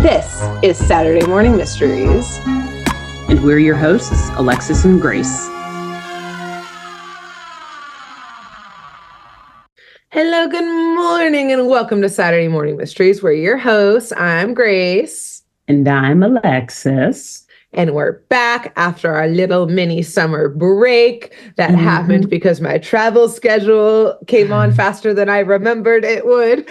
This is Saturday Morning Mysteries. And we're your hosts, Alexis and Grace. Hello, good morning, and welcome to Saturday Morning Mysteries. We're your hosts. I'm Grace. And I'm Alexis. And we're back after our little mini summer break that happened because my travel schedule came on faster than I remembered it would.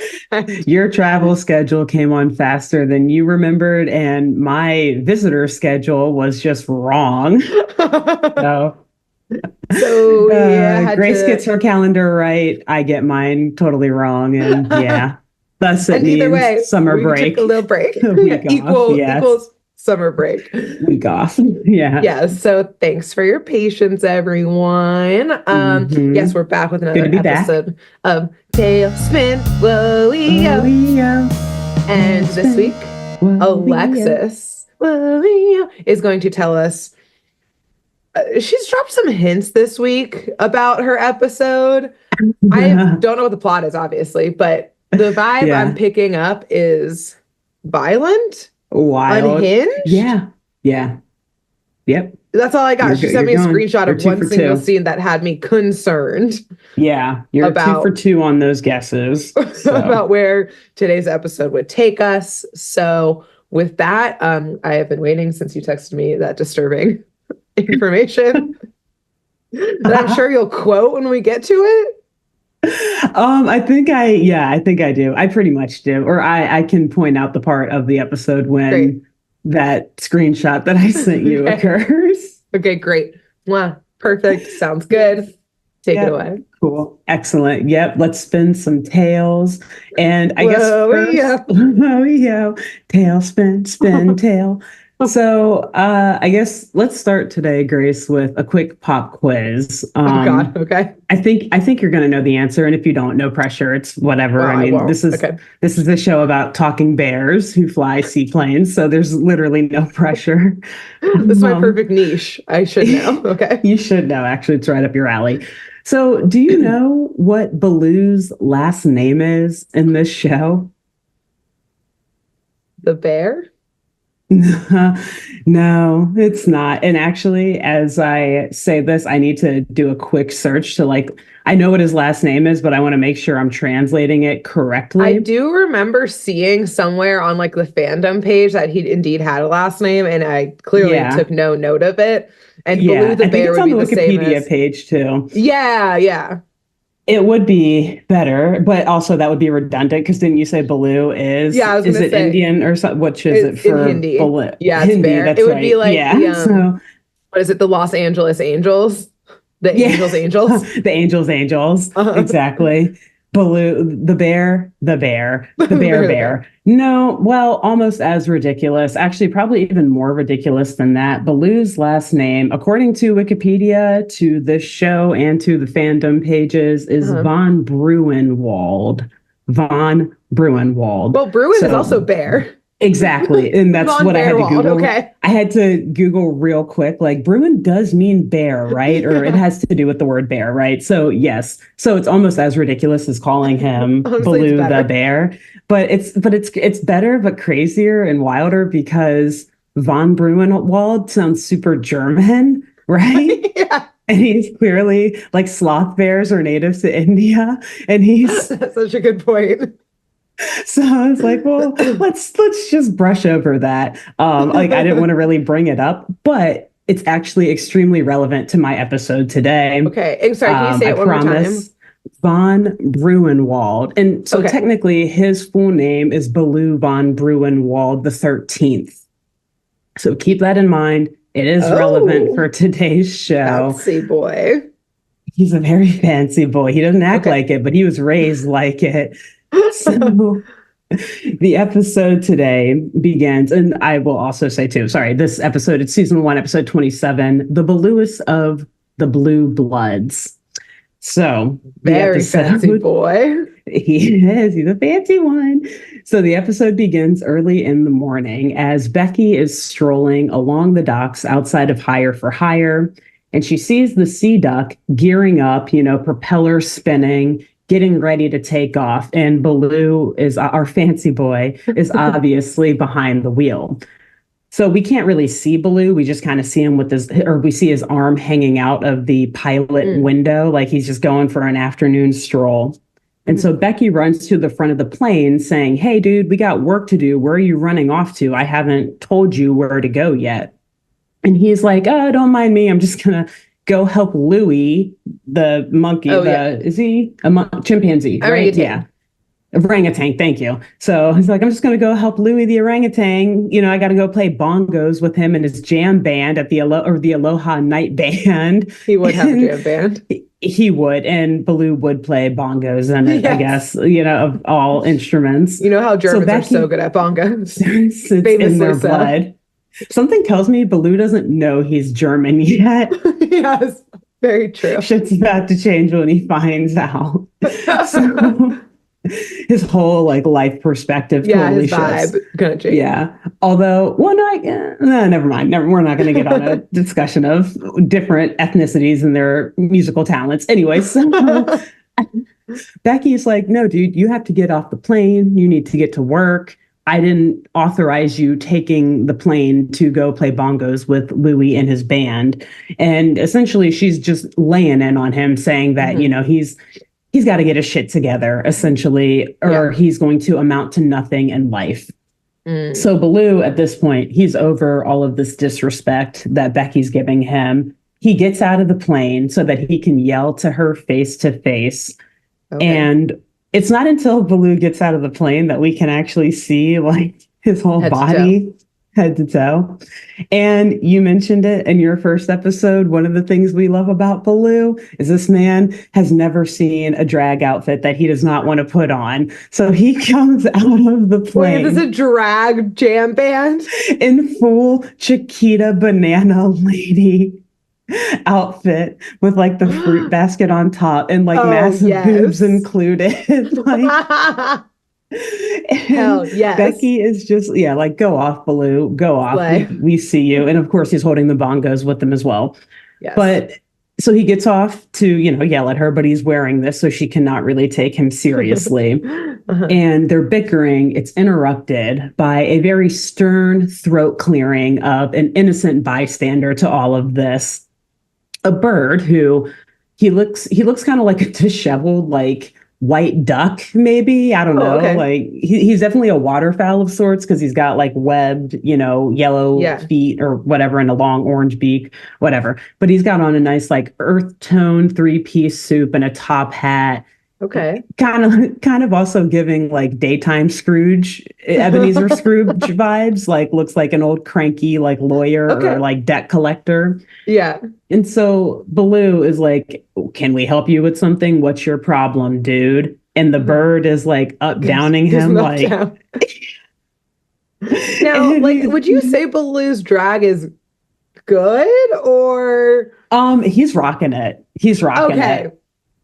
Your travel schedule came on faster than you remembered, and my visitor schedule was just wrong. Grace gets her calendar right. I get mine totally wrong, and thus it means summer break. Took a little break. Equals summer break. Week off. Yeah. So thanks for your patience, everyone. Yes, we're back with another episode of TaleSpin. Whoa-ee-yo. And this week, Alexis is going to tell us. She's dropped some hints this week about her episode. I don't know what the plot is, obviously, but the vibe I'm picking up is violent. Wild. Unhinged? Yep. That's all I got. She sent me a screenshot of one single scene that had me concerned. Yeah, you're about 2 for 2 on those guesses. So. About where today's episode would take us. So with that, I have been waiting since you texted me that disturbing information that I'm sure you'll quote when we get to it. I think I do. I pretty much do. Or I can point out the part of the episode when that screenshot that I sent you occurs. Okay, great. Wow, perfect. Sounds good. Take it away. Cool. Excellent. Yep. Let's spin some tails. And I guess first, tail spin, tail. So I guess let's start today, Grace, with a quick pop quiz. Oh God, okay. I think you're going to know the answer, and if you don't, no pressure. It's whatever. Well, I mean, this is a show about talking bears who fly seaplanes, so there's literally no pressure. This is my perfect niche. I should know. Okay, you should know. Actually, it's right up your alley. So, do you know what Baloo's last name is in this show? The bear? No, it's not. And actually, as I say this, I need to do a quick search to I know what his last name is, but I want to make sure I'm translating it correctly. I do remember seeing somewhere on the fandom page that he indeed had a last name, and I clearly took no note of it. And Baloo the bear would be the same. It's on the Wikipedia page too. Yeah. It would be better, but also that would be redundant because didn't you say Baloo is? Yeah, I was is it say, Indian or something? Which is it for Hindi? Baloo? Yeah, it's Hindi, bear. That's it would right. be so what is it? The Los Angeles Angels? The Angels? The Angels. Exactly. Baloo, the bear. No, well, almost as ridiculous. Actually, probably even more ridiculous than that. Baloo's last name, according to Wikipedia, to this show, and to the fandom pages, is Von Bruenwald. Von Bruenwald. Well, Bruin is also bear. Exactly. And that's what I had to Google. Okay. I had to Google real quick. Bruin does mean bear, right? Or it has to do with the word bear, right? So yes. So it's almost as ridiculous as calling him Baloo the bear. But it's better, but crazier and wilder because von Bruenwald sounds super German, right? Yeah. And he's clearly sloth bears are native to India. And he's that's such a good point. So I was like, well, let's just brush over that. I didn't want to really bring it up, but it's actually extremely relevant to my episode today. Okay. I'm sorry, can you say it one more time? Von Bruenwald. And so technically his full name is Baloo von Bruenwald the 13th. So keep that in mind. It is relevant for today's show. Fancy boy. He's a very fancy boy. He doesn't act like it, but he was raised like it. So the episode today begins, and I will also say too, this episode, it's season 1, episode 27, the Balooest of the Bluebloods. So very fancy boy. He is. He's a fancy one. So the episode begins early in the morning as Becky is strolling along the docks outside of Hire for Hire, and she sees the Sea Duck gearing up, propeller spinning, getting ready to take off. And Baloo is our fancy boy is obviously behind the wheel. So we can't really see Baloo. We just kind of see him we see his arm hanging out of the pilot window, like he's just going for an afternoon stroll. And so Becky runs to the front of the plane saying, "Hey, dude, we got work to do. Where are you running off to? I haven't told you where to go yet." And he's like, "Oh, don't mind me. I'm just going to go help Louie, the monkey." Is he a chimpanzee? Right? Yeah. Orangutan, thank you. So he's like, "I'm just going to go help Louie the orangutan. I got to go play bongos with him and his jam band at the Aloha Night Band." He would have a jam band. He would, and Baloo would play bongos in it, yes. I guess, of all instruments. You know how Germans are so good at bongos. It's in their blood. Something tells me Baloo doesn't know he's German yet. Yes, very true. Shit's about to change when he finds out. So, his whole life perspective totally his vibe gonna change. Yeah, although never mind. We're not going to get on a discussion of different ethnicities and their musical talents. Anyway, so Becky's like, "No, dude, you have to get off the plane. You need to get to work. I didn't authorize you taking the plane to go play bongos with Louie and his band." And essentially, she's just laying in on him, saying that he's got to get his shit together, essentially, or he's going to amount to nothing in life. So Baloo, at this point, he's over all of this disrespect that Becky's giving him. He gets out of the plane so that he can yell to her face to face. Okay. And it's not until Baloo gets out of the plane that we can actually see his whole body. Head to toe. And you mentioned it in your first episode. One of the things we love about Baloo is this man has never seen a drag outfit that he does not want to put on. So he comes out of the plane. Wait, is a drag jam band? In full Chiquita banana lady outfit with the fruit basket on top and massive boobs included. Hell yes. Becky is just go off, Baloo, go off. We see you. And of course he's holding the bongos with them as well. Yes. But so he gets off to yell at her, but he's wearing this, so she cannot really take him seriously. And they're bickering. It's interrupted by a very stern throat clearing of an innocent bystander to all of this, a bird who he looks kind of like a disheveled white duck, maybe. I don't know. Okay. He's definitely a waterfowl of sorts because he's got webbed, yellow feet or whatever and a long orange beak, whatever. But he's got on a nice earth tone 3-piece suit and a top hat. Okay. Kind of also giving daytime Scrooge, Ebenezer Scrooge vibes. Looks like an old cranky lawyer or debt collector. Yeah. And so Baloo is like, "Can we help you with something? What's your problem, dude?" And the bird is up downing him down. Now, would you say Baloo's drag is good or? He's rocking it. He's rocking it.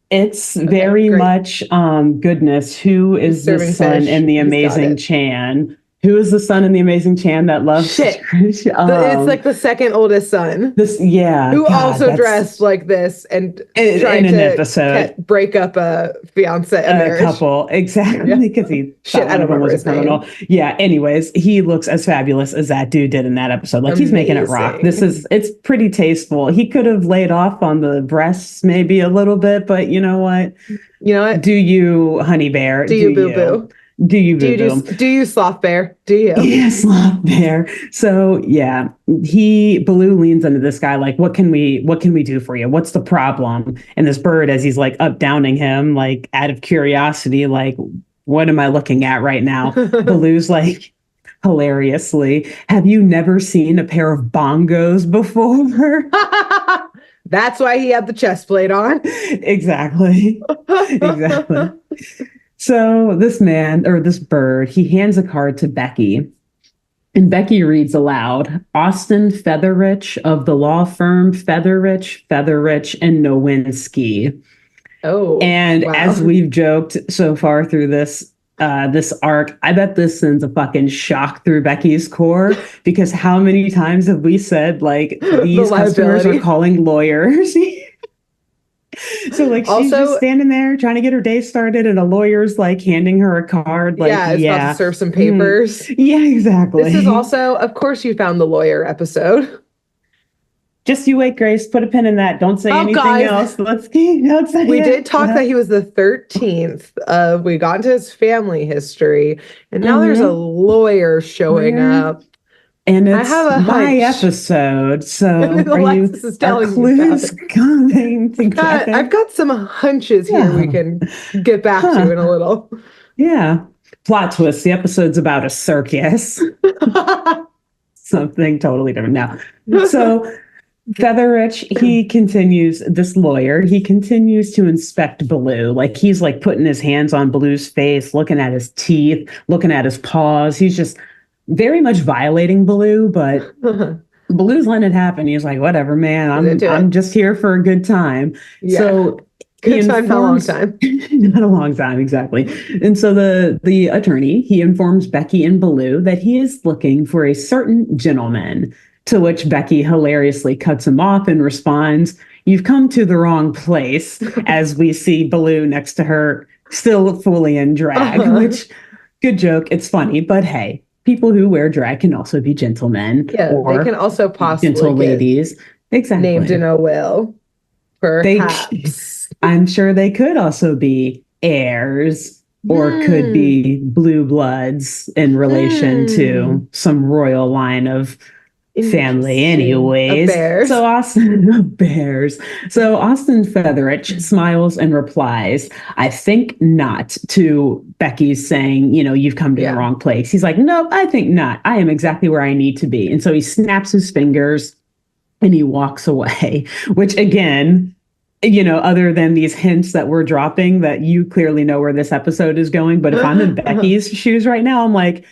It's very much goodness. Who is the son in the Amazing Chan? Who is the son in the Amazing Chan that loves Scrooge? It's the second oldest son. Who also dressed like this and tried to episode break up a fiance a couple. Exactly, because he thought one of them was a criminal. Yeah. Anyways, he looks as fabulous as that dude did in that episode. He's making it rock. It's pretty tasteful. He could have laid off on the breasts maybe a little bit, but you know what? Do you, honey bear? Do you, boo boo? Do you do you sloth bear? Do you? Yeah, sloth bear. So yeah, Baloo leans into this guy what can we do for you? What's the problem? And this bird, as he's up downing him, out of curiosity, what am I looking at right now? Baloo's hilariously, "Have you never seen a pair of bongos before?" That's why he had the chest plate on. Exactly. So this man, or this bird, he hands a card to Becky. And Becky reads aloud, "Austin Featherrich of the law firm Featherrich, and Nowinski." Oh, and wow. As we've joked so far through this arc, I bet this sends a fucking shock through Becky's core, because how many times have we said these customers are calling lawyers? So like she's just standing there trying to get her day started, and a lawyer's like handing her a card. Like, yeah, it's about to serve some papers. Yeah, exactly. This is also, of course, you found the lawyer episode. Just you wait, Grace. Put a pin in that. Don't say anything else. We did talk that he was the 13th. We got into his family history, and now there's a lawyer showing up. And it's my episode, so Alexis is telling clues coming together? I've got some hunches here we can get back to in a little. Yeah. Plot twist. The episode's about a circus. Something totally different now. So Featherwitch, this lawyer, he continues to inspect Baloo. Like he's like putting his hands on Baloo's face, looking at his teeth, looking at his paws. He's just very much violating Baloo, but Baloo's letting it happen. He's like, whatever, man. I'm just here for a good time. Yeah. So good time, not a long time. Not a long time, exactly. And so the attorney, he informs Becky and Baloo that he is looking for a certain gentleman, to which Becky hilariously cuts him off and responds, "You've come to the wrong place," as we see Baloo next to her, still fully in drag, which, good joke. It's funny, but hey, people who wear drag can also be gentlemen. Yeah, they can also possibly gentle ladies. Exactly. Named in a will, perhaps. I'm sure they could also be heirs or could be Bluebloods in relation to some royal line of family anyways. So Austin Featherwitch smiles and replies, "I think not," to Becky's saying, "You've come to the wrong place." He's like, "No, I think not. I am exactly where I need to be." And so he snaps his fingers and he walks away, which again, other than these hints that we're dropping that you clearly know where this episode is going. But if I'm in Becky's shoes right now, I'm like,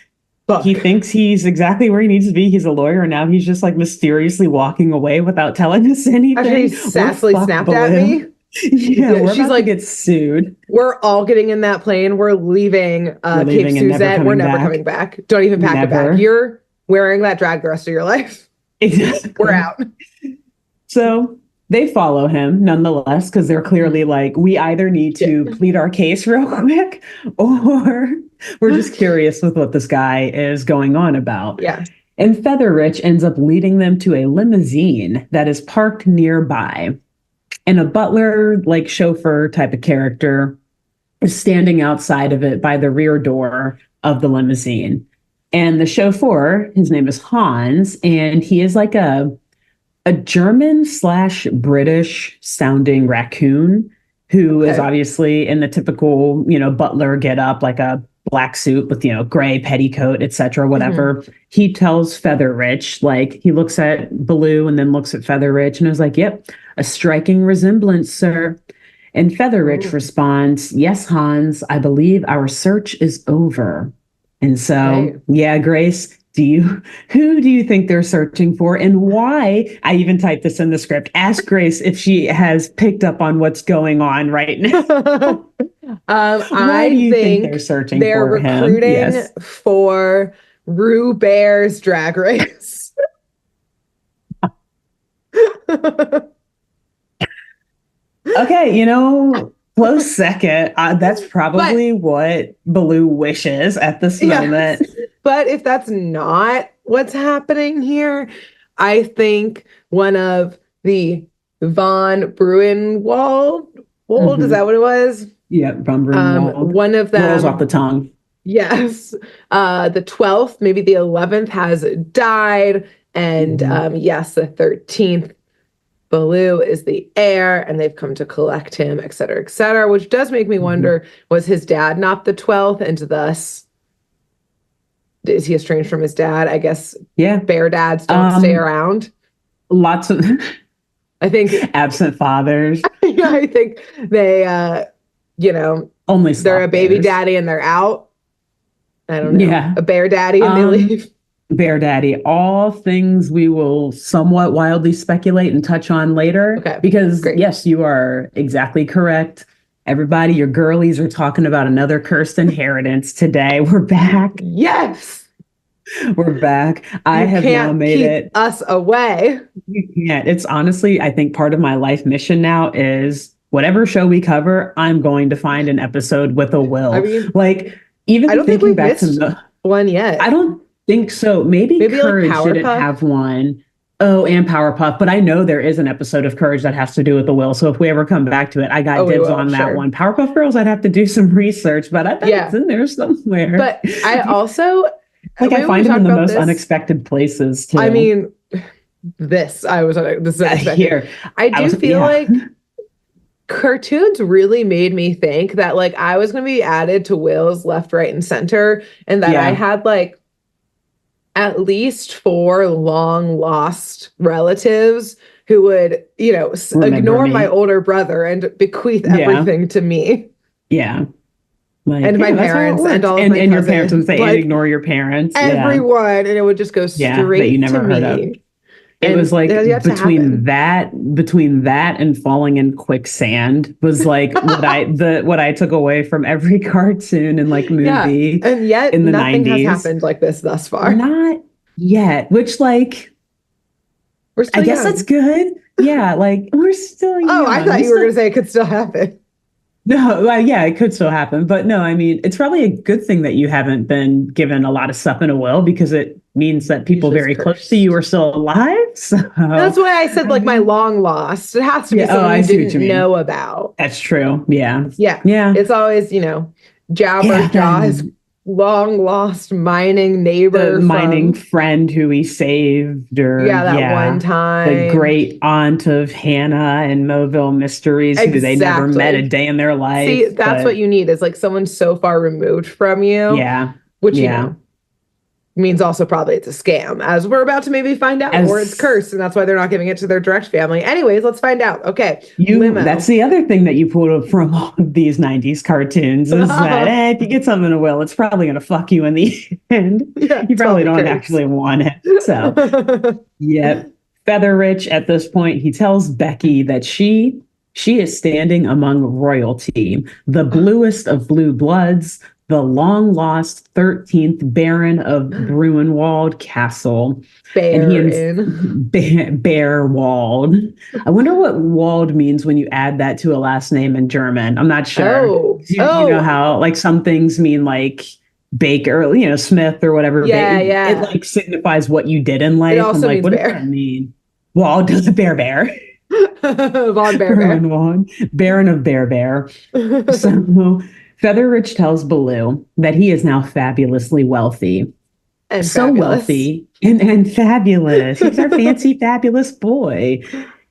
he thinks he's exactly where he needs to be. He's a lawyer, and now he's just like mysteriously walking away without telling us anything. After he sassily snapped at me. Yeah, she's like, get sued. We're all getting in that plane. We're leaving Cape Suzette. We're never coming back. Don't even pack it back. You're wearing that drag the rest of your life. Exactly. We're out. So they follow him nonetheless, because they're clearly like, we either need to plead our case real quick, or we're just curious with what this guy is going on about. Yeah. And Featherwitch ends up leading them to a limousine that is parked nearby. And a butler, like chauffeur type of character, is standing outside of it by the rear door of the limousine. And the chauffeur, his name is Hans, and he is like a German/British sounding raccoon who is obviously in the typical, butler get up, like a black suit with, gray petticoat, etc., whatever. He tells Featherwitch, like, he looks at Baloo and then looks at Featherwitch and is like, "Yep, a striking resemblance, sir." And Featherwitch responds, "Yes, Hans, I believe our search is over." And so, Grace, who do you think they're searching for, and why? I even typed this in the script. Ask Grace if she has picked up on what's going on right now. I think they're searching they're for him? recruiting for Rue Bear's drag race. Okay, close second. That's probably what Baloo wishes at this moment. But if that's not what's happening here, I think one of the Von Bruenwald, is that what it was? Yeah, Von Bruenwald. One of them rolls off the tongue. Yes. The 12th, maybe the 11th has died. And yes, the 13th, Baloo is the heir, and they've come to collect him, et cetera, which does make me wonder, was his dad not the 12th, and thus is he estranged from his dad? I guess bear dads don't stay around. Lots of, I think, absent fathers. Yeah, I think they, only they're a baby daddy and they're out. I don't know. Yeah. A bear daddy and they leave. Bear daddy, all things we will somewhat wildly speculate and touch on later. Okay. Because yes, you are exactly correct. Everybody, your girlies are talking about another cursed inheritance today. We're back. Yes. We're back. I have now made it us away. You can't. It's honestly, I think part of my life mission now is whatever show we cover, I'm going to find an episode with a Will. I mean, like, even I don't think we've missed one yet. I don't think so. Maybe Courage like didn't have one. Oh, and Powerpuff. But I know there is an episode of Courage that has to do with the Will. So if we ever come back to it, I got dibs on that one. Powerpuff Girls, I'd have to do some research, but I bet it's in there somewhere. But I also... like, I find them in the most unexpected places, too. I mean, this is unexpected. Here. I do feel like cartoons really made me think that, like, I was going to be added to Will's left, right, and center, and that I had, like, at least 4 long lost relatives who would, you know, ignore my older brother and bequeath everything to me. Yeah. Like, and my parents and all of my and your parents would say, like, ignore your parents. Everyone. And it would just go straight you never to heard me. Of. It was like between that and falling in quicksand was like what I took away from every cartoon and like movie. And yet in the nothing 90s. has happened like this thus far. Not yet, which, like, we're still I guess that's good. Yeah, like, we're still young. Oh, I thought you were going to say it could still happen. No, well, yeah, it could still happen. But no, I mean, it's probably a good thing that you haven't been given a lot of stuff in a will, because it means that people very close to you are still alive. So that's why I said, like, my long lost. It has to be someone you didn't know about. That's true. Yeah. Yeah. Yeah. It's always, you know, Jabberjaw's long lost mining neighbor, mining friend who he saved, or that one time, the great aunt of Hannah and Mobile Mysteries, who they never met a day in their life. See, that's what you need, is like someone so far removed from you. Yeah. Which, you know, means also probably it's a scam, as we're about to maybe find out, or it's cursed, and that's why they're not giving it to their direct family. Anyways, let's find out. Okay, Limo. That's the other thing that you pulled up from all of these 90s cartoons, is that if you get something in a will, it's probably going to fuck you in the end. You probably don't actually want it. So, Featherrich, at this point, he tells Becky that she is standing among royalty, the bluest of blue bloods, the long-lost 13th Baron of Bruenwald Castle. Bearwald. I wonder what Wald means when you add that to a last name in German. I'm not sure. You know how, like, some things mean, like, Baker, you know, Smith or whatever. It, like, signifies what you did in life. It also means what bear. Does that mean? Wald does bear. Von Bear. Baron of Bear. So... Featherrich tells Baloo that he is now fabulously wealthy. And so fabulous. Wealthy and fabulous. He's our fancy, fabulous boy.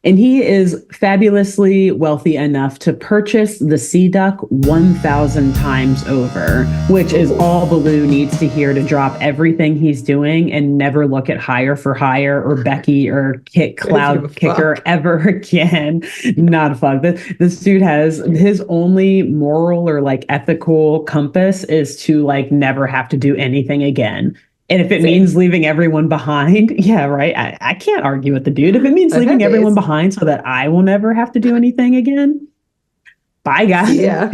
And he is fabulously wealthy enough to purchase the Sea Duck 1,000 times over, which is all Baloo needs to hear to drop everything he's doing and never look at Hire for Hire or Becky or Cloud Kicker ever again. Not a fuck. This dude has his only moral or like ethical compass is to like never have to do anything again. And if it means leaving everyone behind, right. I can't argue with the dude. If it means leaving everyone behind so that I will never have to do anything again, bye, guys. Yeah.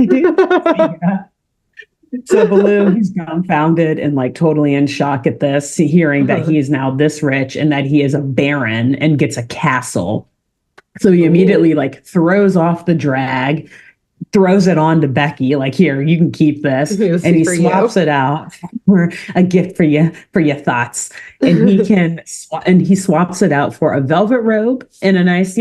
So Baloo, he's dumbfounded and like totally in shock at this, hearing that he is now this rich and that he is a baron and gets a castle. So he immediately like throws off the drag, throws it on to Becky, like, here, you can keep this. And he swaps it out for a gift for your thoughts. And he swaps it out for a velvet robe and a nice,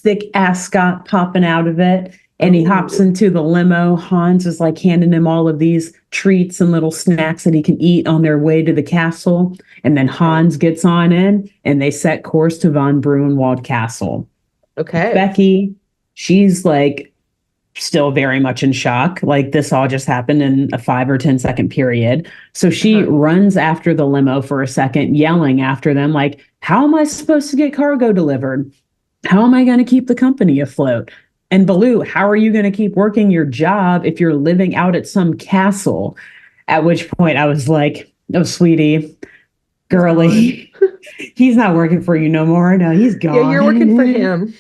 thick ascot popping out of it. And he hops into the limo. Hans is like handing him all of these treats and little snacks that he can eat on their way to the castle. And then Hans gets on in and they set course to Von Bruenwald Castle. Okay. Becky, she's like, still very much in shock. Like, this all just happened in a 5 or 10 second period. So she runs after the limo for a second, yelling after them, like, how am I supposed to get cargo delivered? How am I going to keep the company afloat? And Baloo, how are you going to keep working your job if you're living out at some castle? At which point I was like, oh, sweetie, girly, he's not working for you no more. No, he's gone. Yeah, you're working for him.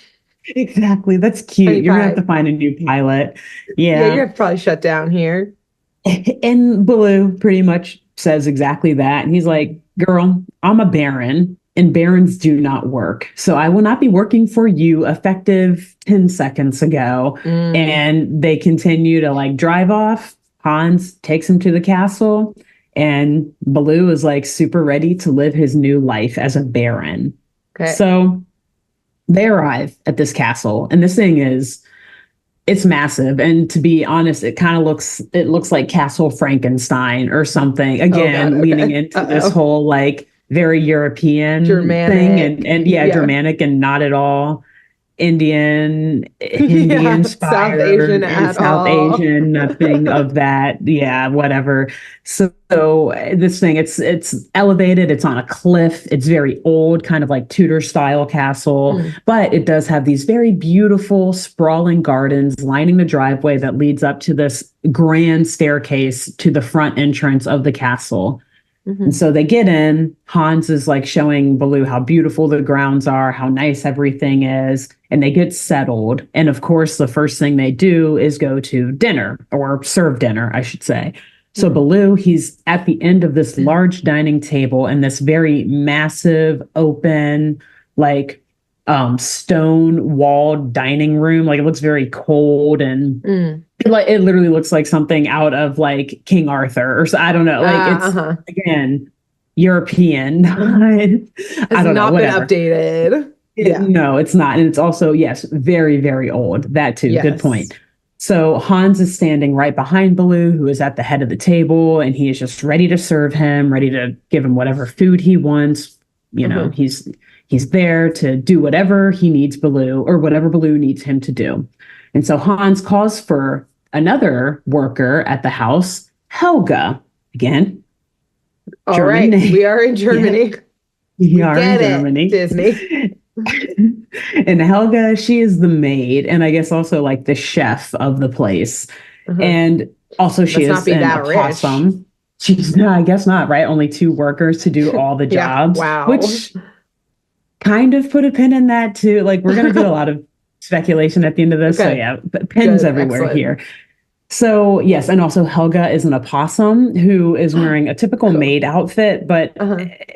Exactly. That's cute. You're going to have to find a new pilot. Yeah. Yeah, you're going to probably shut down here. And Baloo pretty much says exactly that. And he's like, girl, I'm a baron. and barons do not work. So I will not be working for you, effective 10 seconds ago. And they continue to like drive off. Hans takes him to the castle, and Baloo is like super ready to live his new life as a baron. Okay. So they arrive at this castle, and this thing it's massive. And to be honest, it looks like Castle Frankenstein or something. Again, leaning into this whole like very European Germanic thing, and Germanic, and not at all Hindi inspired, South Asian, nothing of that. Yeah, whatever. So this thing, it's elevated, it's on a cliff, it's very old, kind of like Tudor style castle, but it does have these very beautiful sprawling gardens lining the driveway that leads up to this grand staircase to the front entrance of the castle. And so they get in. Hans is like showing Baloo how beautiful the grounds are, how nice everything is, and they get settled. And of course, the first thing they do is go to dinner, or serve dinner, I should say. So Baloo, he's at the end of this large dining table in this very massive, open, like stone walled dining room. Like, it looks very cold, and it literally looks like something out of like King Arthur, or I don't know. Like, it's again European. I don't know. Been updated. No, it's not. And it's also, yes, very, very old. That too. Yes. Good point. So Hans is standing right behind Baloo, who is at the head of the table, and he is just ready to serve him, ready to give him whatever food he wants. You know, he's there to do whatever he needs Baloo, or whatever Baloo needs him to do. And so Hans calls for another worker at the house, Helga. Again, all German right, name. We are in Germany. Yeah. We are in Germany. Disney. And Helga, she is the maid, and I guess also like the chef of the place. And also she is an opossum. She's no, I guess not, right? Only 2 workers to do all the jobs. Wow. Which kind of put a pin in that too. Like, we're going to do a lot of speculation at the end of this. So yeah, pins everywhere here. So yes, and also Helga is an opossum who is wearing a typical maid outfit, but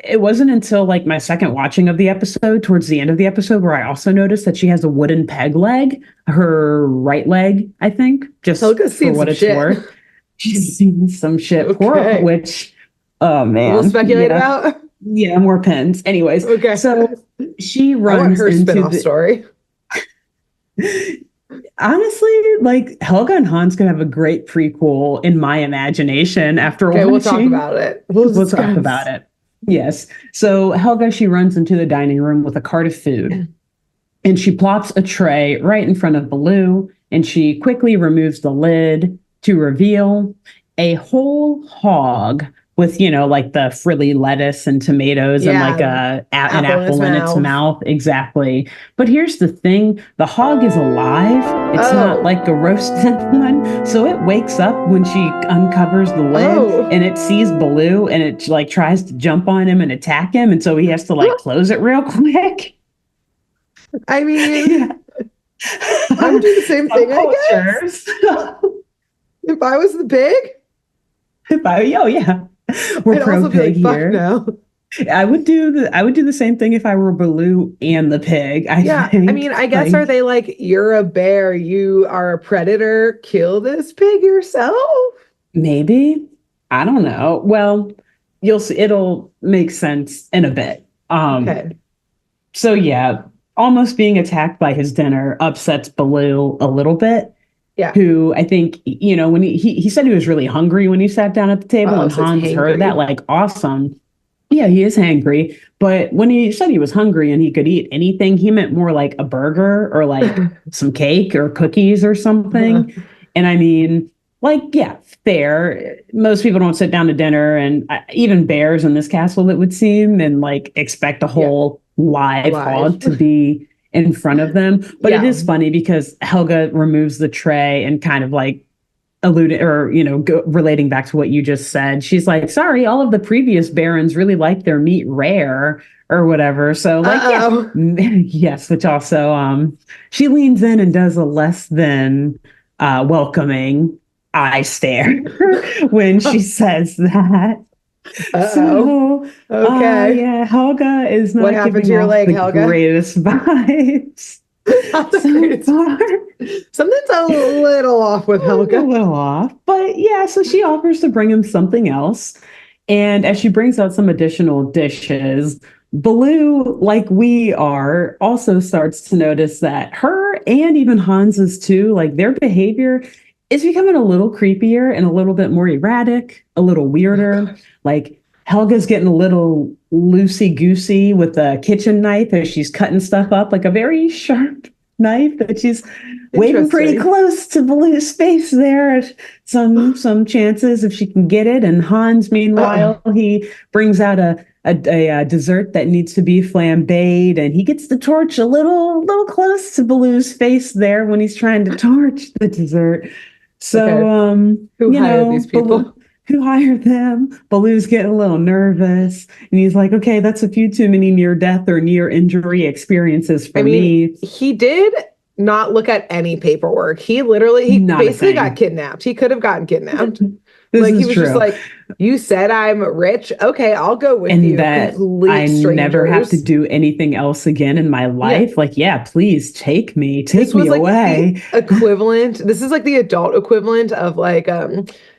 it wasn't until like my second watching of the episode, towards the end of the episode, where I also noticed that she has a wooden peg leg, her right leg, I think, just Helga's for what it's worth. She's seen some shit, which, oh man. We'll speculate about? Yeah, more pins. Anyways, so she runs her into spin-off story. Honestly, like, Helga and Hans could have a great prequel in my imagination after watching. We'll talk about it. We'll talk about it. Yes. So Helga, she runs into the dining room with a cart of food, and she plops a tray right in front of Baloo, and she quickly removes the lid to reveal a whole hog with, you know, like the frilly lettuce and tomatoes and like an apple in its mouth. Exactly. But here's the thing. The hog is alive. It's not like a roasted one. So it wakes up when she uncovers the lid and it sees Baloo, and it like tries to jump on him and attack him. And so he has to like close it real quick. I mean, I would do the same thing, I guess. If I was the pig? We're pro pig here. No. I would do the same thing if I were Baloo and the pig. I think. I mean, I guess, are they like, you're a bear, you are a predator, kill this pig yourself? Maybe. I don't know. Well, you'll see, it'll make sense in a bit. So yeah, almost being attacked by his dinner upsets Baloo a little bit. Yeah. Who I think, you know, when he said he was really hungry when he sat down at the table, and Hans heard that, like, awesome. Yeah, he is hangry. But when he said he was hungry and he could eat anything, he meant more like a burger or like some cake or cookies or something. And I mean, like, yeah, fair. Most people don't sit down to dinner, and even bears in this castle, it would seem, and like expect a whole live hog to be in front of them. But it is funny because Helga removes the tray and kind of like alluded, or, you know, relating back to what you just said. She's like, sorry, all of the previous barons really like their meat rare or whatever. So like, yes, which also, she leans in and does a less than welcoming eye stare when she says that. Uh-oh. Okay. Yeah, Helga is What not happened giving to your off leg, the Helga? greatest vibes Not the so greatest. far. Something's a little off with A Helga. little off. But yeah, so she offers to bring him something else. And as she brings out some additional dishes, Baloo, like we are, also starts to notice that her and even Hans's too, like their behavior is becoming a little creepier and a little bit more erratic, a little weirder. Oh, Like Helga's getting a little loosey goosey with the kitchen knife as she's cutting stuff up, like a very sharp knife that she's waving pretty interesting. close to Baloo's face there. Some chances if she can get it. And Hans, Uh-oh. meanwhile, he brings out a dessert that needs to be flambéed, and he gets the torch a little close to Baloo's face there when he's trying to torch the dessert. So, Okay. Who hired these Baloo, people? who hired them? Baloo's getting a little nervous, and he's like, "Okay, that's a few too many near death or near injury experiences I for mean, me." he did not look at any paperwork. He Not a basically got thing. kidnapped. He could have gotten kidnapped. This Like he is was just true. like, you said I'm rich. Okay, I'll go with And you. that I Complete never have to strangers. do anything else again in my Yeah. life. Like, yeah, please This take me was like the away. equivalent. This is like the adult equivalent of like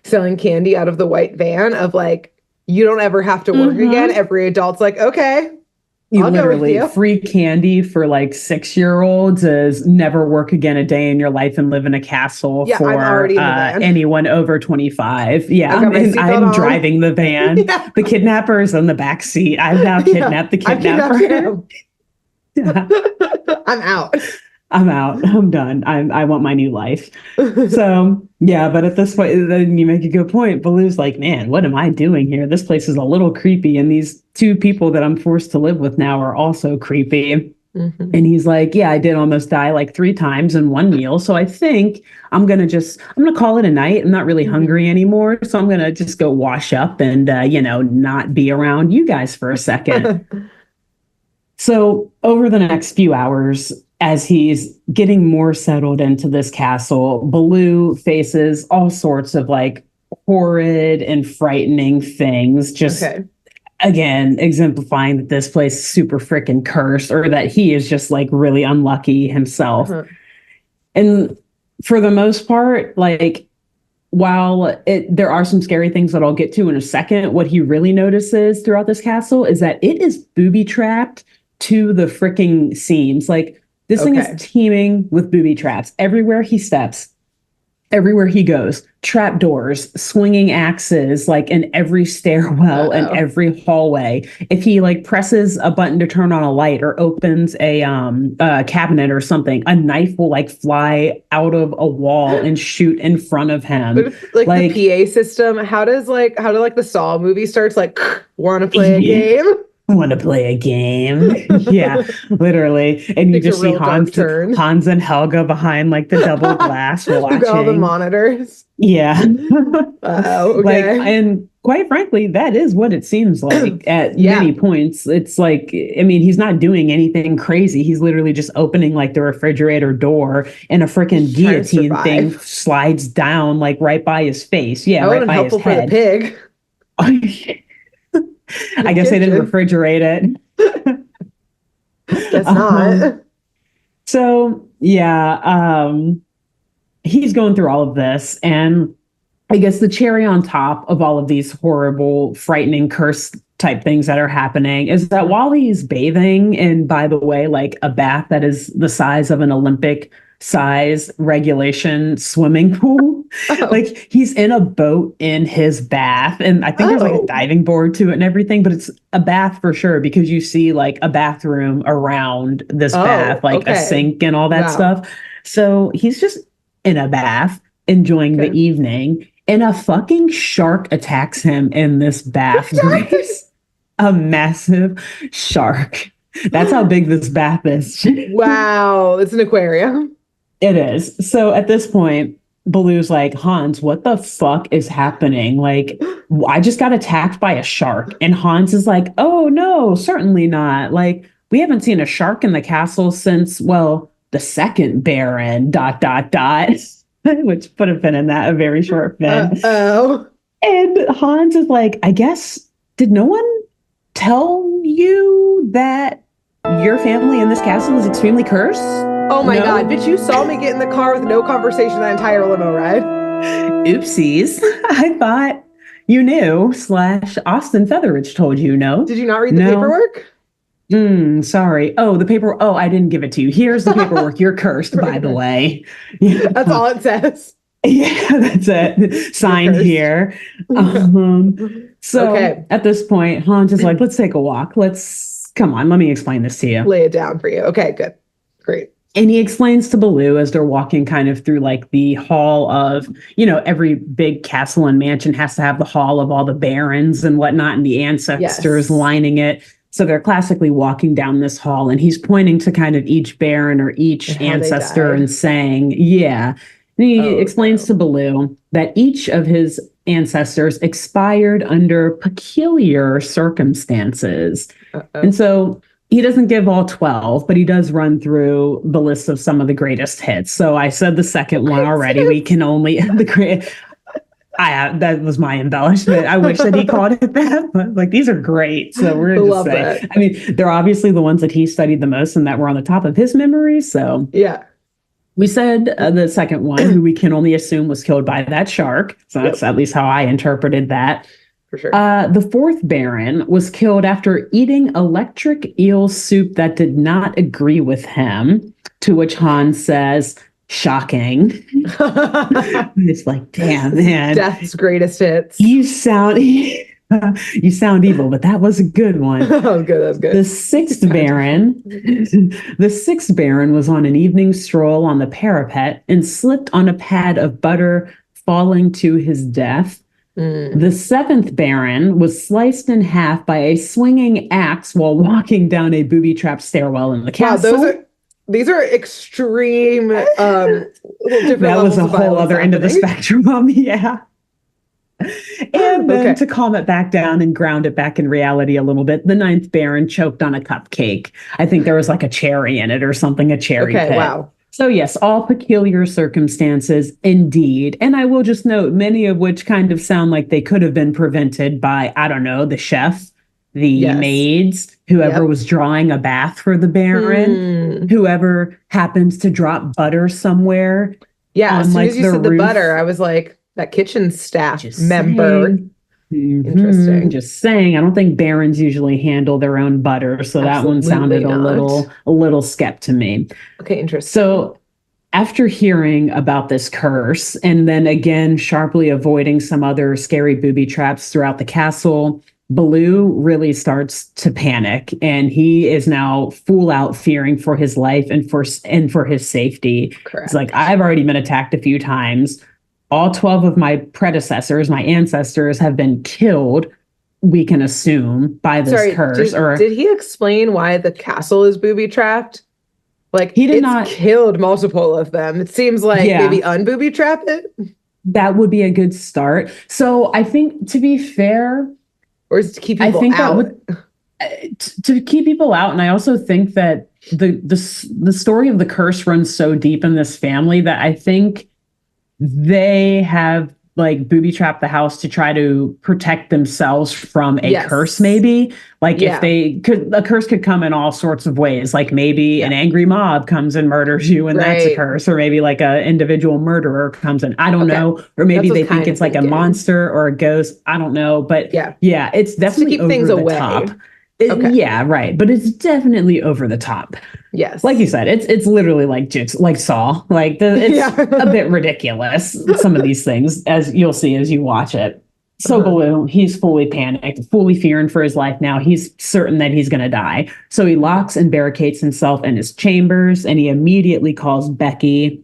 selling candy out of the white van of like you don't ever have to work again. Hmm. Every adult's like, okay, You I'll go with literally you. free candy for like 6-year-olds is never work again a day in your life and live in a castle Yeah, I'm for already in the van. anyone over 25. I've Yeah, got my and seatbelt I'm on. driving the van. Yeah. The kidnapper is in the back seat. I've now Yeah. kidnapped the I've kidnapped kidnapper. him. Yeah. I'm out. I'm out. I'm done. I want my new life. So yeah, but at this point, then you make a good point. Baloo's like, man, what am I doing here? This place is a little creepy, and these two people that I'm forced to live with now are also creepy. Mhm. And he's like, yeah, I did almost die like 3 times in one meal. So I think I'm gonna call it a night. I'm not really Mhm. hungry anymore, so I'm gonna just go wash up and not be around you guys for a second. So, over the next few hours, as he's getting more settled into this castle, Baloo faces all sorts of like horrid and frightening things. Just Okay. again, exemplifying that this place is super freaking cursed or that he is just like really unlucky himself. Uh-huh. And for the most part, like, there are some scary things that I'll get to in a second, what he really notices throughout this castle is that it is booby trapped to the freaking seams. Like this thing is Okay. teeming with booby traps everywhere he steps, everywhere he goes. Trap doors, swinging axes, like in every stairwell and Uh-oh. every hallway. If he like presses a button to turn on a light or opens a cabinet or something, a knife will like fly out of a wall and shoot in front of But him. if, like the Like, PA system, how do like the Saw movie starts like want to play a yeah, game? want to play a game? Yeah, literally. And you Takes a just see real dark turn. Hans and Helga behind like the double glass They've got all the watching. monitors. Yeah. Oh, Like, okay. and quite frankly, that is what it seems like at Yeah. many points. It's like, I mean, he's not doing anything crazy. He's literally just opening like the refrigerator door and a freaking He's trying to guillotine thing survive. slides down like right by his face. Yeah, That would right have been by his helpful for the head. pig. I The guess they didn't kitchen. refrigerate it. Guess Um, not. so yeah, he's going through all of this, and I guess the cherry on top of all of these horrible, frightening curse type things that are happening is that while he's bathing, and by the way, like a bath that is the size of an Olympic size regulation swimming pool, Oh. like he's in a boat in his bath. And I think there's like a Oh. diving board to it and everything, but it's a bath for sure because you see like a bathroom around this bath, Oh, like a okay. sink and all that Wow. stuff. So he's just in a bath enjoying the Okay. evening, and a fucking shark attacks him in this bath, Exactly. Grace. A massive shark. That's how big this bath is. Wow. It's an aquarium. It is. So at this point, Baloo's like, Hans, what the fuck is happening? Like, I just got attacked by a shark. And Hans is like, oh, no, certainly not. Like, we haven't seen a shark in the castle since, well, the second Baron, dot, dot, dot. Which put a pin in that, a very short pin. Oh. And Hans is like, I guess did no one tell you that your family in this castle is extremely cursed? Oh my God, bitch, you saw me get in the car with no conversation that entire limo ride. Oopsies. I thought you knew / Austin Featheridge told you, no? Did you not read the paperwork? Sorry. Oh, the paper. Oh, I didn't give it to you. Here's the paperwork. You're cursed, by the way. Yeah. That's all it says. Yeah, that's it. Sign here. So at this point, Hans is like, let's take a walk. Come on, let me explain this to you. Lay it down for you. Okay, good. Great. And he explains to Baloo as they're walking kind of through like the hall of, every big castle and mansion has to have the hall of all the barons and whatnot and the ancestors lining it. So they're classically walking down this hall and he's pointing to kind of each baron or each ancestor and saying, yeah. And he explains to Baloo that each of his ancestors expired under peculiar circumstances. And so he doesn't give all 12, but he does run through the list of some of the greatest hits. So I said the second one already. We can only that was my embellishment. I wish that he called it that, but like these are great. So we're going to say, I mean, they're obviously the ones that he studied the most and that were on the top of his memory. So yeah. We said the second one, who we can only assume was killed by that shark. So that's at least how I interpreted that. For sure. The fourth Baron was killed after eating electric eel soup that did not agree with him, to which Hans says, shocking. It's like, damn, man. Death's greatest hits. You sound evil, but that was a good one. That was good. The sixth Baron was on an evening stroll on the parapet and slipped on a pad of butter, falling to his death. The seventh Baron was sliced in half by a swinging axe while walking down a booby-trapped stairwell in the castle. Wow, these are extreme. That was a whole other end of the spectrum. Yeah. And then to calm it back down and ground it back in reality a little bit, the ninth Baron choked on a cupcake. I think there was like a cherry in it or something, a cherry pit. Wow. So yes, all peculiar circumstances indeed. And I will just note, many of which kind of sound like they could have been prevented by, I don't know, the chef, the maids, whoever was drawing a bath for the Baron, whoever happens to drop butter somewhere. Yeah, as soon as you said the butter, I was like, that kitchen staff member. Interesting. Just saying. I don't think barons usually handle their own butter, so that one sounded a little skep to me. Okay, interesting. So after hearing about this curse and then again sharply avoiding some other scary booby traps throughout the castle, Baloo really starts to panic, and he is now full out fearing for his life and for his safety. Correct. It's like, I've already been attacked a few times. All 12 of my predecessors, my ancestors, have been killed, we can assume, by this curse. Did he explain why the castle is booby-trapped? Like, he did not killed multiple of them. It seems like maybe unbooby-trap it. That would be a good start. So I think, to be fair... Or is it to keep people out? To keep people out. And I also think that the story of the curse runs so deep in this family that I think they have like booby trapped the house to try to protect themselves from a curse, maybe. Like if a curse could come in all sorts of ways. Like maybe an angry mob comes and murders you and that's a curse. Or maybe like an individual murderer comes in. I don't know. Or maybe they think it's like a monster or a ghost. I don't know. But yeah, it's definitely over the top. Yeah, right. But it's definitely over the top. Yes. Like you said, it's literally like Saw. Like it's a bit ridiculous, some of these things, as you'll see as you watch it. So Baloo, he's fully panicked, fully fearing for his life now. He's certain that he's going to die. So he locks and barricades himself in his chambers, and he immediately calls Becky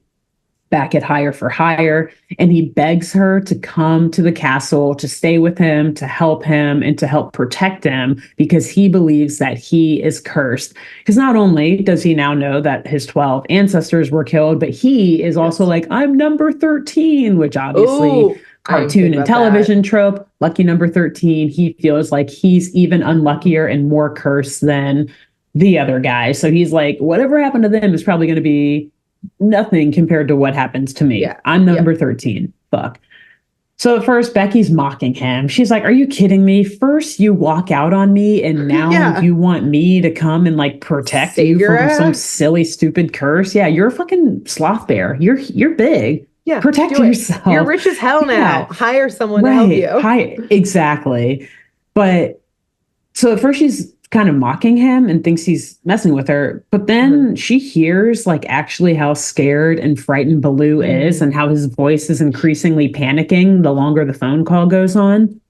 back at Higher for Hire, and he begs her to come to the castle, to stay with him, to help him, and to help protect him, because he believes that he is cursed. Because not only does he now know that his 12 ancestors were killed, but he is also like, I'm number 13, which obviously cartoon and television trope, lucky number 13. He feels like he's even unluckier and more cursed than the other guy. So he's like, whatever happened to them is probably going to be nothing compared to what happens to me. I'm number 13. Fuck. So at first, Becky's mocking him. She's like, are you kidding me? First, you walk out on me, and now you want me to come and like protect you from some silly, stupid curse? Yeah, you're a fucking sloth bear. You're big. Yeah, protect yourself. You're rich as hell now. Hire someone to help you. Exactly. But so at first she's kind of mocking him and thinks he's messing with her. But then she hears like actually how scared and frightened Baloo is and how his voice is increasingly panicking the longer the phone call goes on.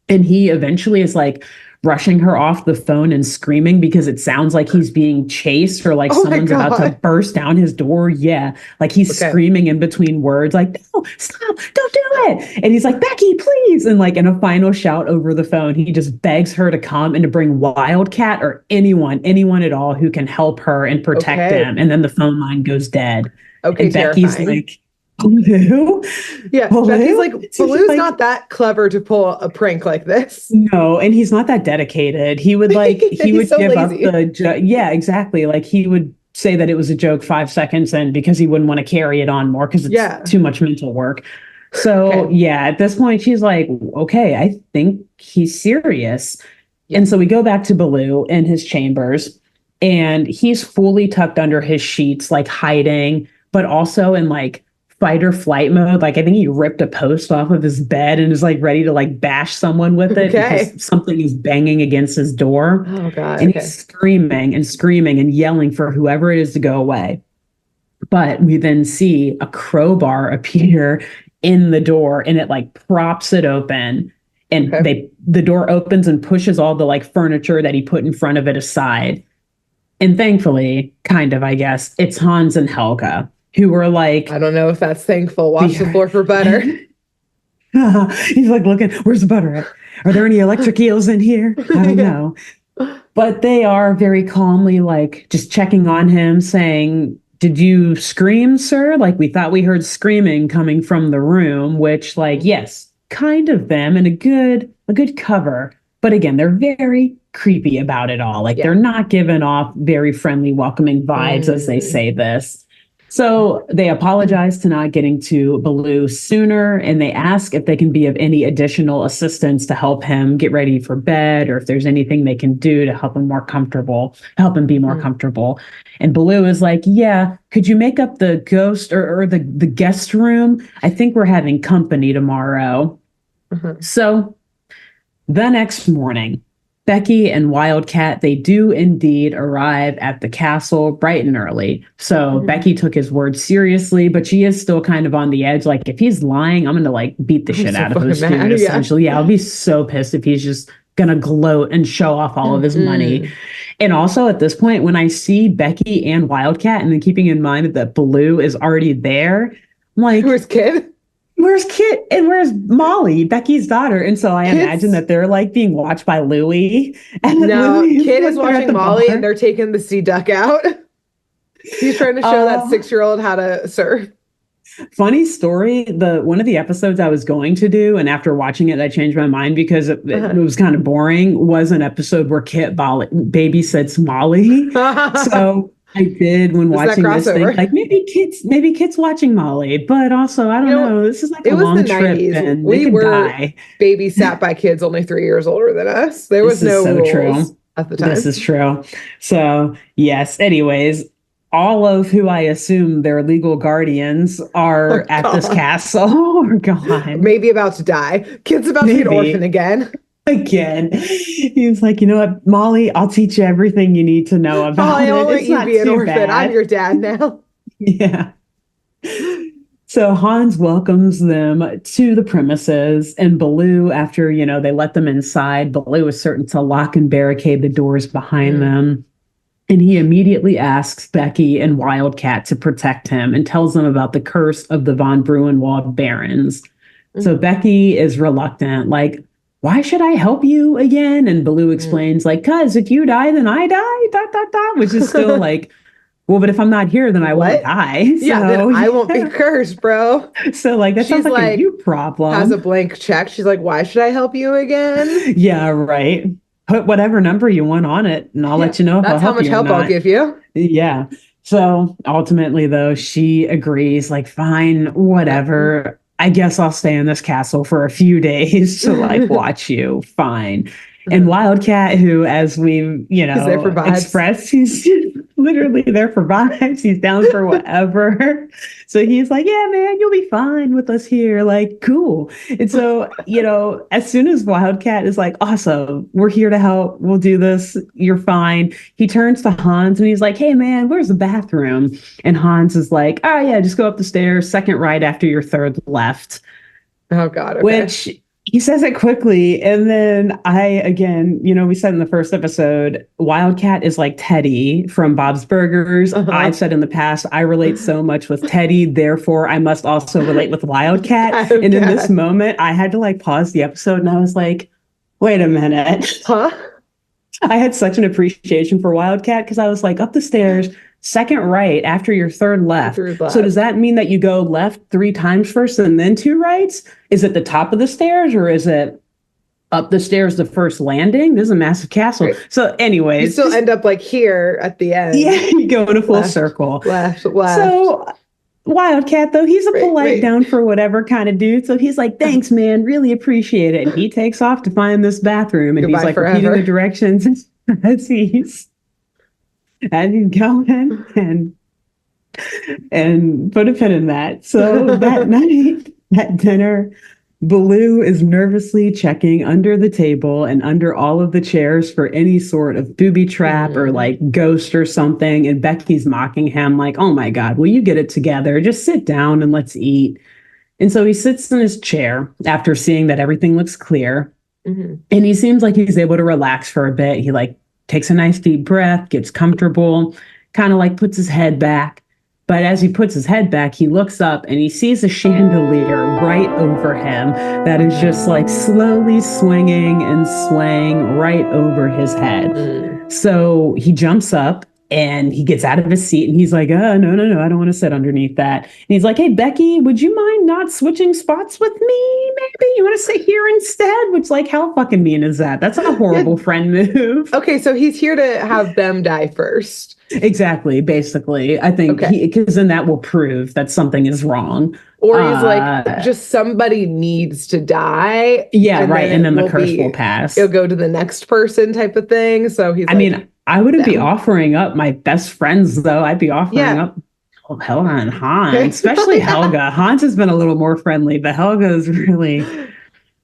And he eventually is like rushing her off the phone and screaming because it sounds like he's being chased or like someone's about to burst down his door. Yeah. Like he's screaming in between words, like, no, stop, don't do it. And he's like, Becky, please. And like in a final shout over the phone, he just begs her to come and to bring Wildcat or anyone at all who can help her and protect him. And then the phone line goes dead. Okay. And Becky's like, Baloo? Yeah, Becky's like, Baloo's not that clever to pull a prank like this. No, and he's not that dedicated. He would like, he would give lazy. Up the, yeah, exactly. Like he would say that it was a joke 5 seconds in because he wouldn't want to carry it on more because it's too much mental work. So yeah, at this point she's like, okay, I think he's serious. And so we go back to Baloo in his chambers and he's fully tucked under his sheets, like hiding, but also in like fight or flight mode. Like I think he ripped a post off of his bed and is like ready to like bash someone with it because something is banging against his door. Oh God. And he's screaming and yelling for whoever it is to go away. But we then see a crowbar appear in the door and it like props it open. And the door opens and pushes all the like furniture that he put in front of it aside. And thankfully, kind of, I guess, it's Hans and Helga, who were like, I don't know if that's thankful. Watch the floor for butter. He's like, looking, where's the butter at? Are there any electric eels in here? I don't know. But they are very calmly like just checking on him, saying, did you scream, sir? Like we thought we heard screaming coming from the room, which like, yes, kind of them and a good cover. But again, they're very creepy about it all. Like they're not giving off very friendly, welcoming vibes as they say this. So they apologize to not getting to Baloo sooner, and they ask if they can be of any additional assistance to help him get ready for bed, or if there's anything they can do to help him be more comfortable. And Baloo is like, yeah, could you make up the ghost or the guest room? I think we're having company tomorrow. So the next morning, Becky and Wildcat, they do indeed arrive at the castle bright and early. So Becky took his word seriously, but she is still kind of on the edge. Like, if he's lying, I'm going to like beat the shit out of this dude, essentially. Yeah, I'll be so pissed if he's just going to gloat and show off all of his money. And also at this point, when I see Becky and Wildcat, and then keeping in mind that Baloo is already there, I'm like, where's Kid? Where's Kit and where's Molly, Becky's daughter? And so I imagine that they're like being watched by Louie. And no, Kit is watching Molly and they're taking the sea duck out. He's trying to show that 6-year-old how to surf. Funny story. One of the episodes I was going to do, and after watching it, I changed my mind because it was kind of boring, was an episode where Kit babysits Molly. So I did when watching this thing, like maybe kids watching Molly, but also I don't know. This is like a long trip, and we were babysat by kids only 3 years older than us. There was no rules at the time. This is true. So yes. Anyways, all of who I assume their legal guardians are at this castle. Oh God, maybe about to die. Kid's about to be an orphan again. He was like, you know what, Molly, I'll teach you everything you need to know about it. I'll let you be an orphan. Bad. I'm your dad now. Yeah. So Hans welcomes them to the premises, and Baloo, after, they let them inside, Baloo is certain to lock and barricade the doors behind them. And he immediately asks Becky and Wildcat to protect him and tells them about the curse of the von Bruenwald barons. So Becky is reluctant, like, why should I help you again? And Baloo explains, like, cuz if you die, then I die, which is still like, well, but if I'm not here, then I won't die. So, yeah, then I won't be cursed, bro. So like, that sounds like a you problem. Has a blank check. She's like, why should I help you again? Yeah, right. Put whatever number you want on it, and I'll let you know if I'll help you. That's how much help I'll give you. Yeah. So ultimately, though, she agrees, like, fine, whatever. I guess I'll stay in this castle for a few days to like watch you. Fine. And Wildcat, who, as we've, he's there for vibes. Expressed, he's literally there for vibes. He's down for whatever. So he's like, yeah, man, you'll be fine with us here. Like, cool. And so, as soon as Wildcat is like, awesome, we're here to help. We'll do this. You're fine. He turns to Hans and he's like, hey, man, where's the bathroom? And Hans is like, oh, yeah, just go up the stairs, second right after your third left. Oh, God. Okay. Which he says it quickly. And then we said in the first episode, Wildcat is like Teddy from Bob's Burgers. I've said in the past, I relate so much with Teddy. Therefore, I must also relate with Wildcat. And in this moment, I had to like pause the episode and I was like, wait a minute. Huh? I had such an appreciation for Wildcat because I was like, up the stairs, second right after your third left. So does that mean that you go left 3 times first and then 2 rights? Is it the top of the stairs or is it up the stairs, the first landing? This is a massive castle. Right. So anyways. You still end up like here at the end. Yeah, you go in a full circle. Left. So Wildcat, though, he's a polite down for whatever kind of dude. So he's like, thanks, man. Really appreciate it. And he takes off to find this bathroom. And he's like repeating the directions as he's going and put a pin in that. So that night at dinner, Baloo is nervously checking under the table and under all of the chairs for any sort of booby trap or like ghost or something. And Becky's mocking him like, oh my God, will you get it together? Just sit down and let's eat. And so he sits in his chair after seeing that everything looks clear. And he seems like he's able to relax for a bit. He like takes a nice deep breath, gets comfortable, kind of like puts his head back. But as he puts his head back, he looks up and he sees a chandelier right over him that is just like slowly swinging and swaying right over his head. So he jumps up and he gets out of his seat and he's like, no, I don't want to sit underneath that. And he's like, hey, Becky, would you mind not switching spots with me? Maybe you want to sit here instead? Which, like, how fucking mean is that? That's a horrible friend move. Okay, so he's here to have them die first. Exactly, basically. I think because then that will prove that something is wrong. Or he's like, just somebody needs to die. Yeah, right. And then the curse will pass. It'll go to the next person type of thing. So he's I wouldn't be offering up my best friends, though. I'd be offering up Helga and Hans, especially Helga. Hans has been a little more friendly, but Helga is really...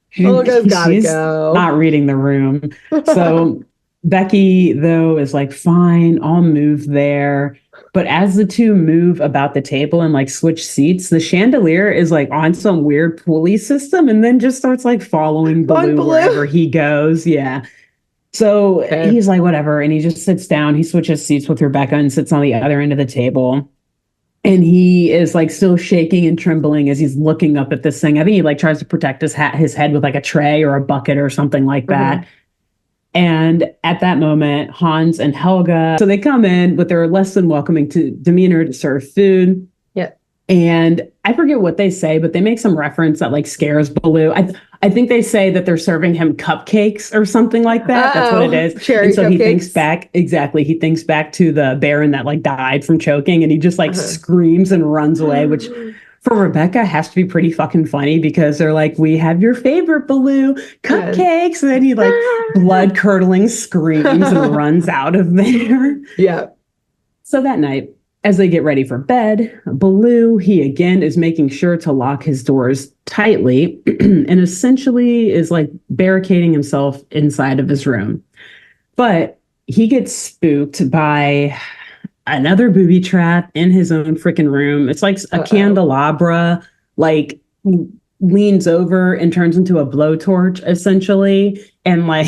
Helga's gotta go. Not reading the room. So Becky, though, is like, fine, I'll move there. But as the two move about the table and like switch seats, the chandelier is like on some weird pulley system and then just starts like following Baloo wherever he goes. Yeah. So he's like, whatever. And he just sits down. He switches seats with Rebecca and sits on the other end of the table. And he is like still shaking and trembling as he's looking up at this thing. I think he like tries to protect his head with like a tray or a bucket or something like that. And at that moment, Hans and Helga, so they come in with their less than welcoming demeanor to serve food. Yeah. And I forget what they say, but they make some reference that like scares Baloo. I think they say that they're serving him cupcakes or something like that. That's what it is. Cherry and so cupcakes. He thinks back. Exactly. He thinks back to the Baron that like died from choking and he just like screams and runs away, which for Rebecca has to be pretty fucking funny because they're like, we have your favorite Baloo cupcakes. And then he like blood curdling screams and runs out of there. Yeah. So that night, as they get ready for bed, Baloo, he again is making sure to lock his doors tightly and essentially is like barricading himself inside of his room. But he gets spooked by another booby trap in his own freaking room. It's like a candelabra, like leans over and turns into a blowtorch essentially. And like...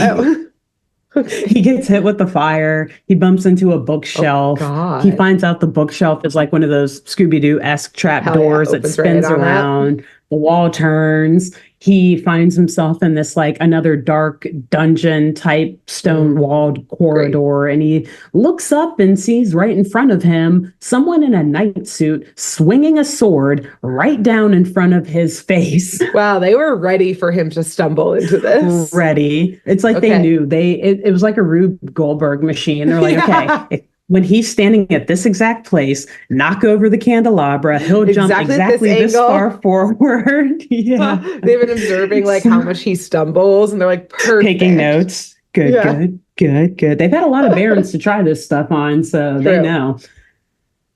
He gets hit with the fire. He bumps into a bookshelf. He finds out the bookshelf is like one of those Scooby-Doo-esque trap doors that spins around. The wall turns. He finds himself in this like another dark dungeon type stone walled corridor. And he looks up and sees right in front of him someone in a night suit swinging a sword right down in front of his face. Wow, they were ready for him to stumble into this. Ready. It's like they knew. It was like a Rube Goldberg machine. They're like, okay, when he's standing at this exact place, knock over the candelabra, he'll jump exactly this far forward. Yeah. They've been observing like how much he stumbles, and they're like, perfect. Taking notes. Good. They've had a lot of barons to try this stuff on, so they know.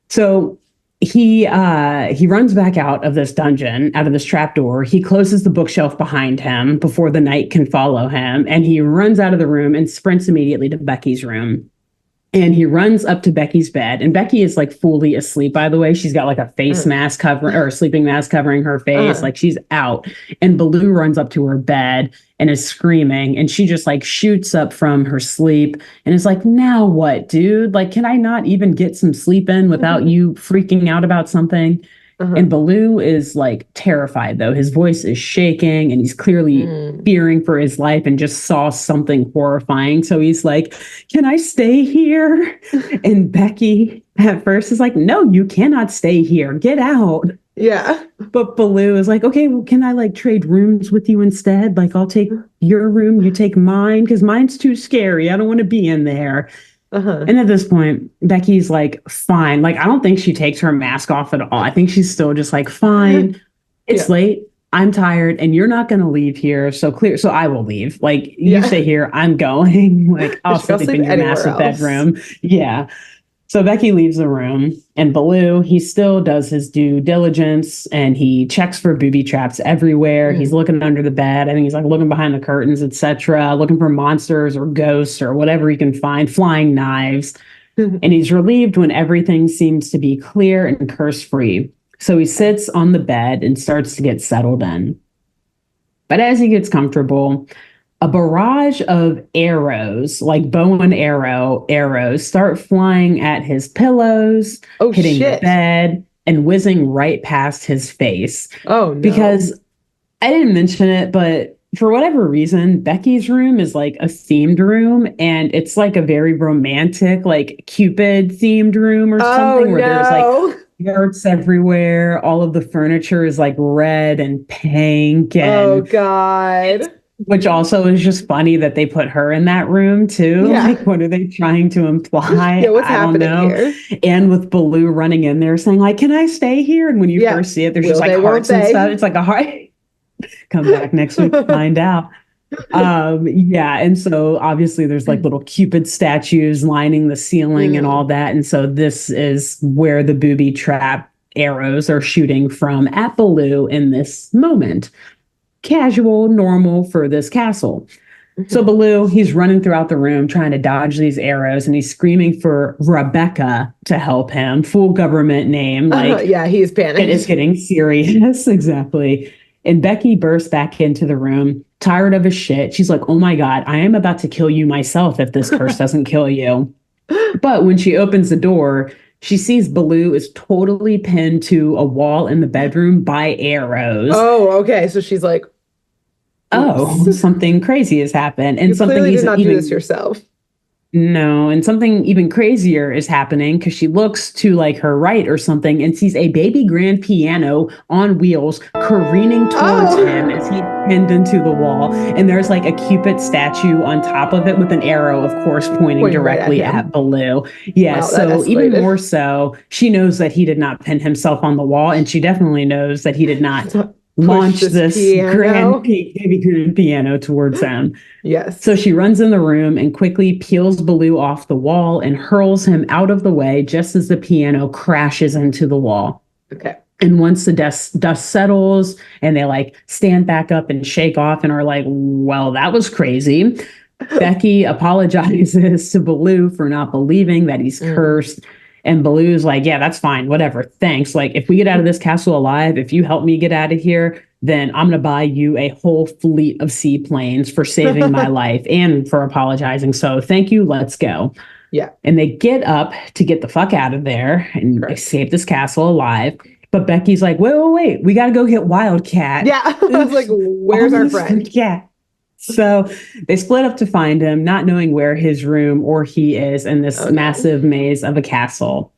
So he runs back out of this dungeon, out of this trapdoor. He closes the bookshelf behind him before the knight can follow him, and he runs out of the room and sprints immediately to Becky's room. And he runs up to Becky's bed, and Becky is like fully asleep, by the way. She's got like a face mask covering, or a sleeping mask covering her face. Like she's out. And Baloo runs up to her bed and is screaming, and she just like shoots up from her sleep and is like, now what, dude? Like, can I not even get some sleep in without you freaking out about something? And Baloo is like terrified, though. His voice is shaking and he's clearly fearing for his life and just saw something horrifying. So he's like, can I stay here? And Becky at first is like, no, you cannot stay here. Get out. Yeah. But Baloo is like, okay, well, can I like trade rooms with you instead? Like, I'll take your room, you take mine, because mine's too scary. I don't want to be in there. And at this point, Becky's like, fine. Like, I don't think she takes her mask off at all. I think she's still just like, fine. It's late. I'm tired, and you're not going to leave here. So I will leave. Like, you stay here. I'm going. Like, I'll sleep in your massive bedroom. Yeah. So Becky leaves the room, and Baloo, he still does his due diligence, and he checks for booby traps everywhere. He's looking under the bed. I think he's like looking behind the curtains, etc., looking for monsters or ghosts or whatever he can find, flying knives. And he's relieved when everything seems to be clear and curse-free. So he sits on the bed and starts to get settled in. But as he gets comfortable, a barrage of arrows, like bow and arrows, start flying at his pillows, hitting the bed, and whizzing right past his face. Oh, no. Because I didn't mention it, but for whatever reason, Becky's room is like a themed room, and it's like a very romantic, like Cupid themed room or something, where there's like hearts everywhere. All of the furniture is like red and pink. And oh, God. Which also is just funny that they put her in that room too. Yeah. Like, what are they trying to imply? Yeah, what's happening here? And with Baloo running in there saying, like, can I stay here? And when you first see it, there's just like hearts and stuff. It's like a heart. Come back next week to find out. And so obviously there's like little Cupid statues lining the ceiling and all that. And so this is where the booby trap arrows are shooting from at Baloo in this moment. Casual, normal for this castle. So Baloo, he's running throughout the room trying to dodge these arrows, and he's screaming for Rebecca to help him. Full government name. Like, he's panicking. It is getting serious. Exactly. And Becky bursts back into the room, tired of his shit. She's like, oh my God, I am about to kill you myself if this curse doesn't kill you. But when she opens the door, she sees Baloo is totally pinned to a wall in the bedroom by arrows. Oh, okay. So she's like, something crazy has happened. And you clearly did not do this yourself. No, and something even crazier is happening because she looks to like her right or something and sees a baby grand piano on wheels careening towards him as he pinned into the wall. And there's like a Cupid statue on top of it with an arrow, of course, pointing directly at Baloo. Yeah, wow, so even more so, she knows that he did not pin himself on the wall, and she definitely knows that he did not launch this baby grand piano towards them. Yes. So she runs in the room and quickly peels Baloo off the wall and hurls him out of the way just as the piano crashes into the wall. Okay. And once the dust settles and they like stand back up and shake off and are like, well, that was crazy. Becky apologizes to Baloo for not believing that he's cursed. And Baloo's like, yeah, that's fine. Whatever. Thanks. Like, if we get out of this castle alive, if you help me get out of here, then I'm going to buy you a whole fleet of seaplanes for saving my life and for apologizing. So thank you. Let's go. Yeah. And they get up to get the fuck out of there and escape this castle alive. But Becky's like, wait. We got to go get Wildcat. Yeah. I was like, where's our friend? Yeah. So they split up to find him, not knowing where his room or he is in this massive maze of a castle.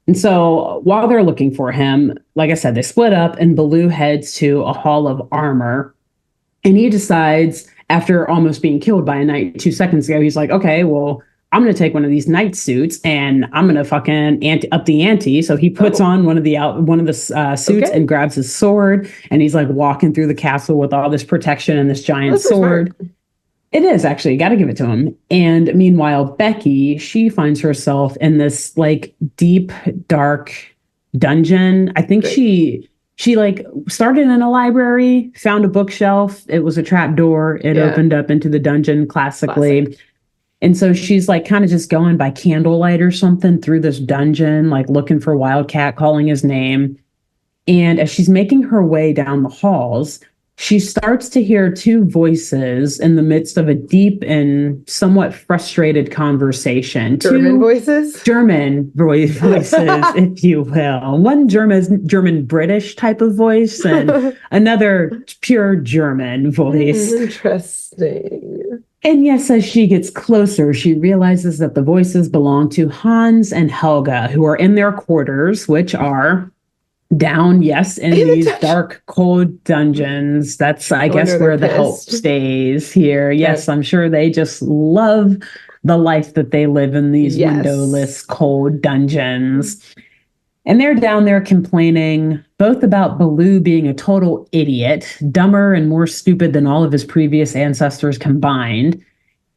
And so while they're looking for him, like I said, they split up and Baloo heads to a hall of armor. And he decides, after almost being killed by a knight 2 seconds ago, he's like, okay, well, I'm going to take one of these night suits and I'm going to fucking up the ante. So he puts on one of the suits and grabs his sword. And he's like walking through the castle with all this protection and this giant sword. Smart. It is actually, you got to give it to him. And meanwhile, Becky, she finds herself in this like deep, dark dungeon. I think she like started in a library, found a bookshelf. It was a trap door. It opened up into the dungeon classically. Classic. And so she's like kind of just going by candlelight or something through this dungeon, like looking for Wildcat, calling his name. And as she's making her way down the halls, she starts to hear two voices in the midst of a deep and somewhat frustrated conversation. German voices? German voices, if you will. One German-British type of voice and another pure German voice. Interesting. And yes, as she gets closer, she realizes that the voices belong to Hans and Helga, who are in their quarters, which are down, in these dark, cold dungeons. That's, I guess, where the help stays here. Yes, I'm sure they just love the life that they live in these windowless, cold dungeons. And they're down there complaining both about Baloo being a total idiot, dumber and more stupid than all of his previous ancestors combined,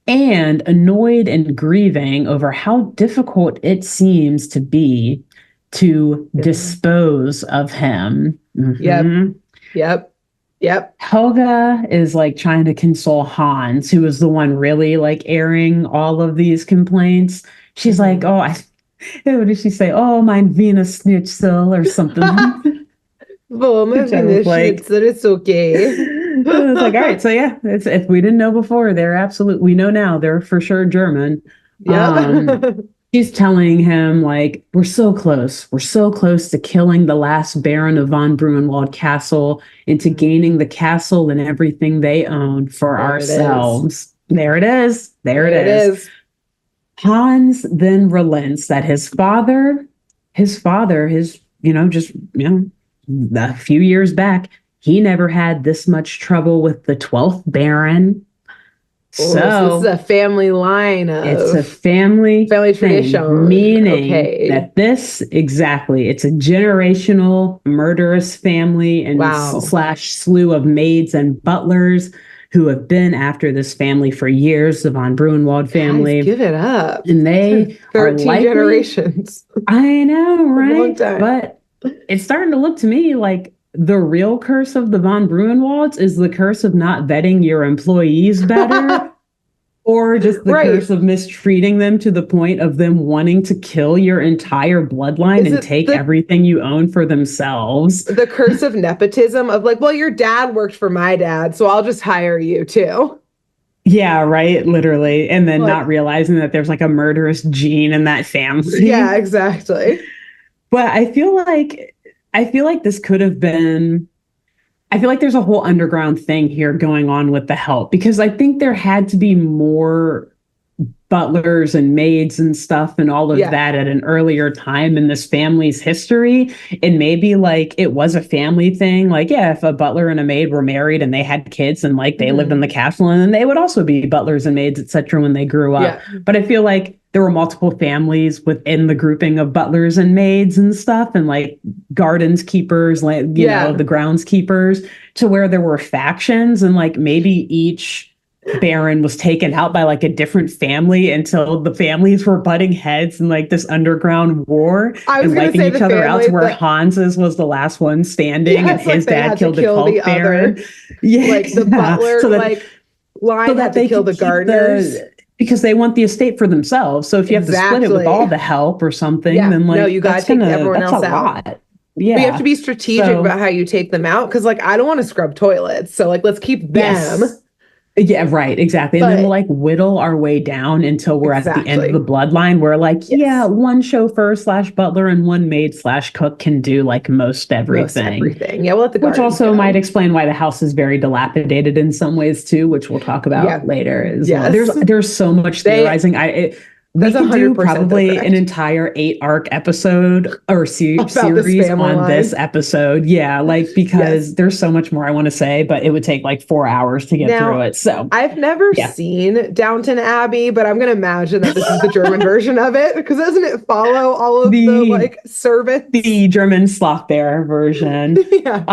and annoyed and grieving over how difficult it seems to be to dispose of him. Yep. Helga is like trying to console Hans, who is the one really like airing all of these complaints. She's like, what did she say? Oh, mein Venus Schnitzel or something. Oh, my Venus Schnitzel, it's okay. It's like, all right, so it's, if we didn't know before, we know now they're for sure German. Yeah. She's telling him, like, we're so close to killing the last Baron of von Bruenwald Castle into gaining the castle and everything they own for ourselves. There it is. Hans then relents that his father, a few years back, he never had this much trouble with the 12th Baron. So this is a family line. It's a family tradition. Meaning that it's a generational murderous family and slash slew of maids and butlers who have been after this family for years, the von Bruenwald family. Guys, give it up. And they 13 generations. I know, right? A long time. But it's starting to look to me like the real curse of the von Bruenwalds is the curse of not vetting your employees better. Or just the curse of mistreating them to the point of them wanting to kill your entire bloodline and take everything you own for themselves. The curse of nepotism of like, well, your dad worked for my dad, so I'll just hire you too. Yeah, right. Literally. And then not realizing that there's like a murderous gene in that family. Yeah, exactly. But I feel like this could have been... I feel like there's a whole underground thing here going on with the help, because I think there had to be more butlers and maids and stuff and all of that at an earlier time in this family's history. And maybe like it was a family thing. Like, if a butler and a maid were married and they had kids and like they lived in the castle, and then they would also be butlers and maids, etc. when they grew up. Yeah. But I feel like there were multiple families within the grouping of butlers and maids and stuff, and like gardens keepers, like, you know, the grounds keepers, to where there were factions, and like maybe each Baron was taken out by like a different family until the families were butting heads in like this underground war and wiping each other out, to where Hans's was the last one standing, and his dad killed the 12th Baron. Like the butler, so that, line had to kill the gardeners. Because they want the estate for themselves. So if you have to split it with all the help or something, then like, no, you got to take everyone else out. Yeah. But you have to be strategic about how you take them out. Cause like, I don't want to scrub toilets. So like, let's keep them. Yeah, right. Exactly. And then we'll like whittle our way down until we're at the end of the bloodline. We're like, one chauffeur / butler and one maid / cook can do like most everything. Yeah, we'll let the which also might explain why the house is very dilapidated in some ways too, which we'll talk about later as well. There's so much theorizing. We could do probably an entire 8-arc episode or series on this episode. Yeah, like because there's so much more I want to say, but it would take like 4 hours to get through it. So I've never seen Downton Abbey, but I'm going to imagine that this is the German version of it, because doesn't it follow all of the like servants? The German Slothbear version. Yeah,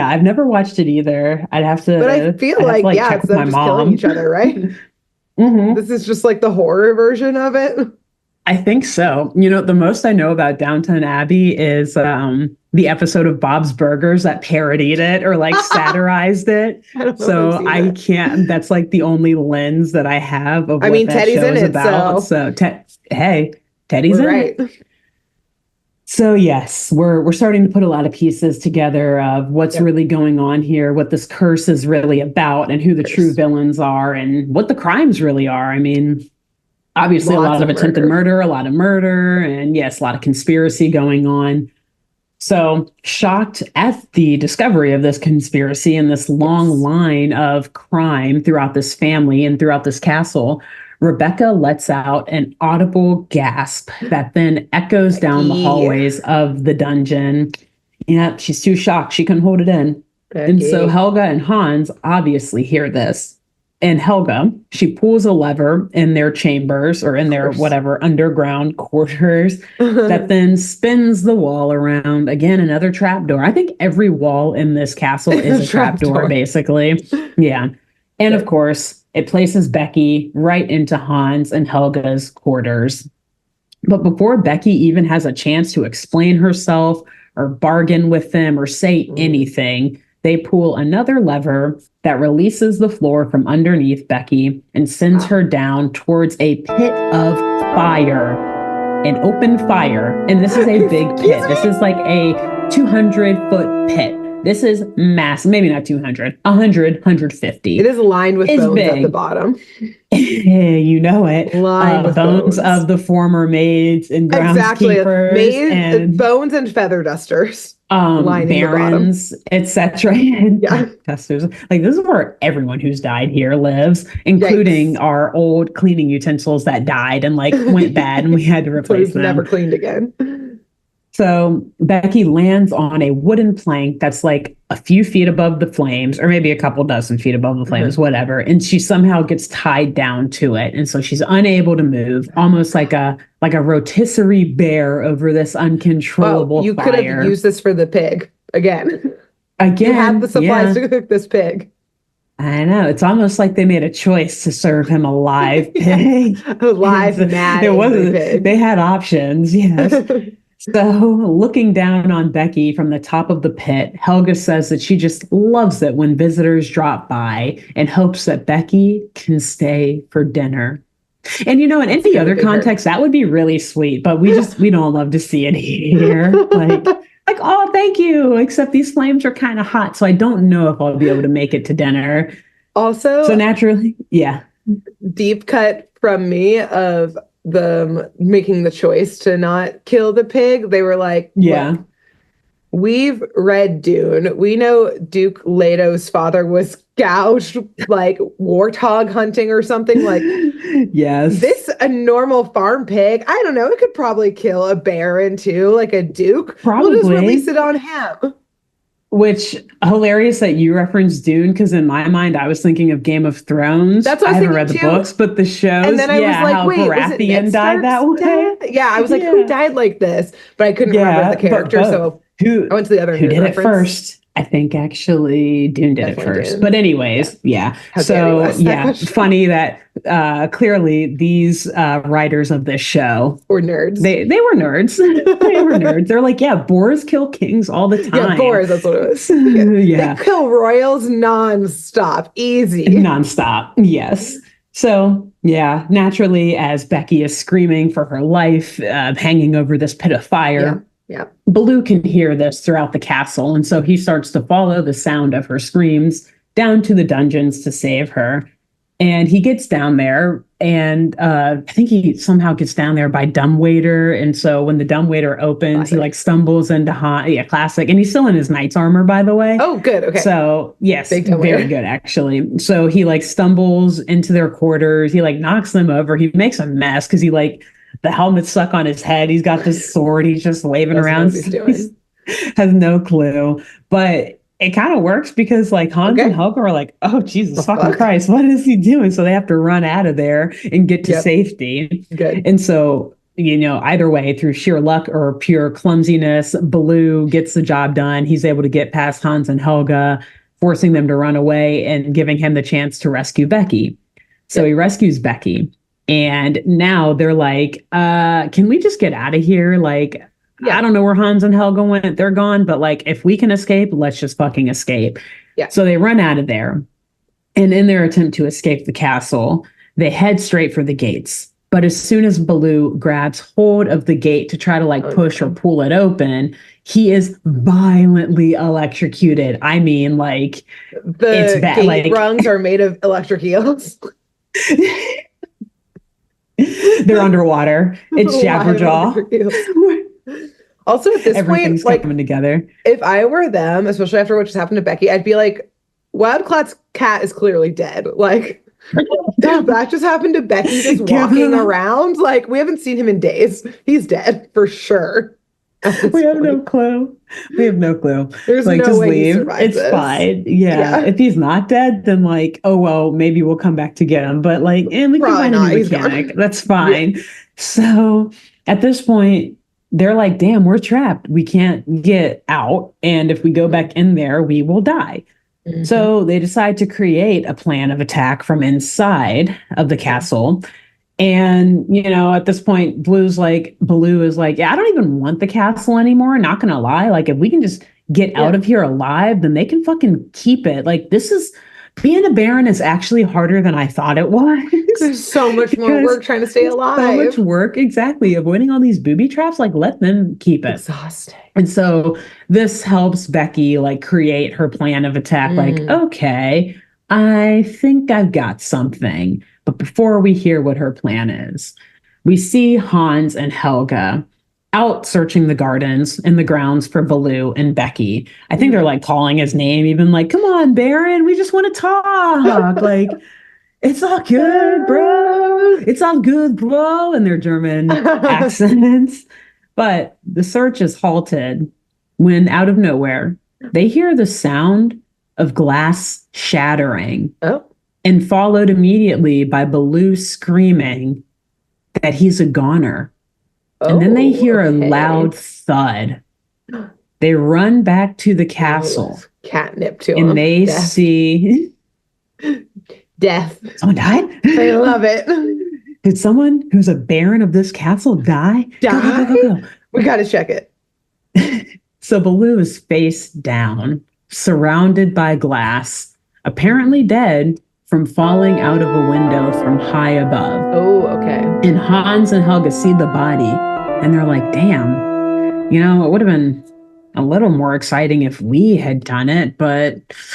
I've never watched it either. I'd have to. But I feel like it's them just killing each other, right? Mm-hmm. This is just like the horror version of it. I think so. You know, the most I know about Downton Abbey is the episode of Bob's Burgers that parodied it or like satirized it. I can't. That's like the only lens that I have of what that Teddy's show is about. So Teddy's in it. So yes, we're starting to put a lot of pieces together of what's really going on here, what this curse is really about, and who the true villains are, and what the crimes really are. I mean, obviously a lot of attempted murder, a lot of murder, and yes, a lot of conspiracy going on. So shocked at the discovery of this conspiracy and this long line of crime throughout this family and throughout this castle, Rebecca lets out an audible gasp that then echoes down the hallways of the dungeon. Yeah, she's too shocked. She couldn't hold it in. And so Helga and Hans obviously hear this. And Helga, she pulls a lever in their chambers or in their whatever underground quarters that then spins the wall around. Again, another trapdoor. I think every wall in this castle is a trapdoor, basically. Yeah. And of course, it places Becky right into Hans and Helga's quarters. But before Becky even has a chance to explain herself or bargain with them or say anything, they pull another lever that releases the floor from underneath Becky and sends her down towards a pit of fire, an open fire. And this is a big pit. This is like a 200-foot pit. This is massive. Maybe not 200, 100, 150. It is lined with bones big. At the bottom. You know it. Lined with bones of the former maids and groundskeepers. And bones and feather dusters. Barons, etc. Dusters. Like, this is where everyone who's died here lives, including our old cleaning utensils that died and like went bad and we had to replace them. Never cleaned again. So Becky lands on a wooden plank that's like a few feet above the flames, or maybe a couple dozen feet above the flames, whatever. And she somehow gets tied down to it. And so she's unable to move, almost like a rotisserie bear over this uncontrollable you fire. Could have used this for the pig again. You have the supplies to cook this pig. I know. It's almost like they made a choice to serve him a live pig. Mad. It wasn't. Pig. They had options. Yes. So looking down on Becky from the top of the pit, Helga says that she just loves it when visitors drop by and hopes that Becky can stay for dinner. And, you know, in any other context, that would be really sweet, but we don't love to see it here. Like, oh, thank you. Except these flames are kind of hot, so I don't know if I'll be able to make it to dinner. Also, so naturally, deep cut from me of them making the choice to not kill the pig. They were like, look, we've read Dune. We know Duke Leto's father was gouged, like warthog hunting or something. Like, this a normal farm pig, I don't know, it could probably kill a baron too, like a duke. We'll just release it on him. Which, hilarious that you referenced Dune, because in my mind, I was thinking of Game of Thrones. That's what I haven't read the books, but the shows. And then I was like, wait, Baratheon died that way? Yeah, I was like, who died like this? But I couldn't remember the character, so I went to the other who did it first. I think actually Dune did it first. Dune. But anyways, funny that clearly these writers of this show were nerds. They were nerds. They were nerds. They're like, boars kill kings all the time. Yeah, boars, that's what it was. They kill royals nonstop. Easy. Nonstop, yes. So, naturally, as Becky is screaming for her life, hanging over this pit of fire, Baloo can hear this throughout the castle, and so he starts to follow the sound of her screams down to the dungeons to save her. And he gets down there, and I think he somehow gets down there by dumbwaiter. And so when the dumbwaiter opens, he like stumbles into Han. Yeah, classic. And he's still in his knight's armor, by the way. Oh, good. Okay. So yes, very good actually. So he like stumbles into their quarters. He like knocks them over. He makes a mess because he like the helmet's stuck on his head. He's got this sword. He's just waving around. He's has no clue, but it kind of works because like Hans and Helga are like, oh, Jesus fucking Christ, what is he doing? So they have to run out of there and get to safety. Good. And so, you know, either way, through sheer luck or pure clumsiness, Baloo gets the job done. He's able to get past Hans and Helga, forcing them to run away and giving him the chance to rescue Becky. So he rescues Becky. And now they're like, can we just get out of here? Like, I don't know where Hans and Helga went. They're gone. But like, if we can escape, let's just fucking escape. Yeah. So they run out of there. And in their attempt to escape the castle, they head straight for the gates. But as soon as Baloo grabs hold of the gate to try to like push or pull it open, he is violently electrocuted. I mean, like, it's bad. Gate rungs are made of electric eels. They're underwater. It's Jabberjaw. Also, at this point, like, coming together. If I were them, especially after what just happened to Becky, I'd be like, Wildclat's cat is clearly dead. Like, if that just happened to Becky just walking around, like, we haven't seen him in days. He's dead for sure. We have no clue. We have no clue. There's like, no just way leave. He survives it's fine. Yeah. If he's not dead, then like, oh well, maybe we'll come back to get him. But like, and we can find a new mechanic. That's fine. Yeah. So at this point, they're like, damn, we're trapped. We can't get out. And if we go back in there, we will die. Mm-hmm. So they decide to create a plan of attack from inside of the castle. And, you know, at this point, Baloo is like, yeah, I don't even want the castle anymore. Not going to lie. Like, if we can just get out of here alive, then they can fucking keep it. Like, being a Baron is actually harder than I thought it was. There's so much more work trying to stay alive. So much work. Exactly. Avoiding all these booby traps, like, let them keep it. Exhausting. And so this helps Becky, like, create her plan of attack. Like, okay, I think I've got something. But before we hear what her plan is, we see Hans and Helga out searching the gardens and the grounds for Baloo and Becky. I think they're like calling his name, even like, come on, Baron, we just want to talk. Like, it's all good, bro. It's all good, bro. In their German accents. But the search is halted when out of nowhere, they hear the sound of glass shattering. And followed immediately by Baloo screaming that he's a goner. And then they hear a loud thud. They run back to the castle. Catnip to him. And they see... Death. Someone died? I love it. Did someone who's a baron of this castle die? Go. We got to check it. So Baloo is face down, surrounded by glass, apparently dead from falling out of a window from high above. Oh, okay. And Hans and Helga see the body, and they're like, damn, you know, it would have been a little more exciting if we had done it, but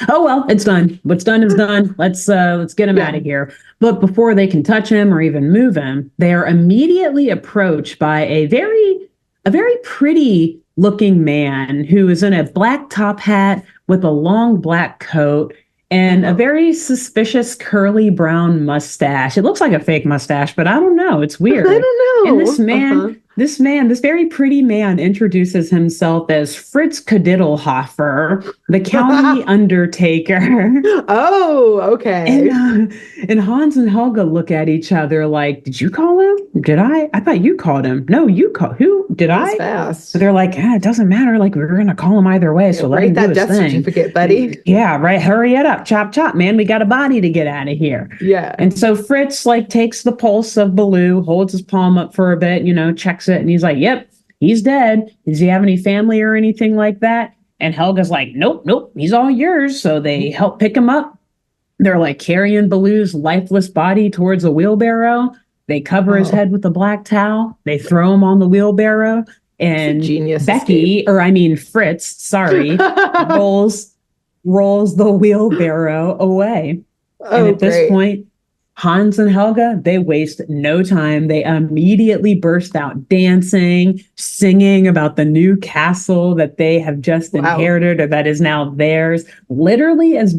oh well, it's done. What's done is done. Let's get him out of here. But before they can touch him or even move him, they are immediately approached by a very pretty looking man who is in a black top hat with a long black coat and a very suspicious curly brown mustache. It looks like a fake mustache, but I don't know. It's weird. I don't know. And this very pretty man introduces himself as Fritz Kadiddlehofer, the county undertaker. Oh, okay. And Hans and Helga look at each other like, did you call him? Did I? I thought you called him. No, you called. Who? Did I? Fast. So they're like, it doesn't matter. Like, we're going to call him either way. So let him do his thing. Write that death certificate, buddy. Yeah, right. Hurry it up. Chop, chop, man. We got a body to get out of here. Yeah. And so Fritz, like, takes the pulse of Baloo, holds his palm up for a bit, you know, checks it. And he's like, yep, he's dead. Does he have any family or anything like that? And Helga's like, nope, he's all yours. So they help pick him up. They're like carrying Baloo's lifeless body towards a wheelbarrow. They cover his head with a black towel. They throw him on the wheelbarrow. And Fritz, sorry, rolls the wheelbarrow away. And at this point, Hans and Helga, they waste no time. They immediately burst out dancing, singing about the new castle that they have just inherited or that is now theirs. Literally, as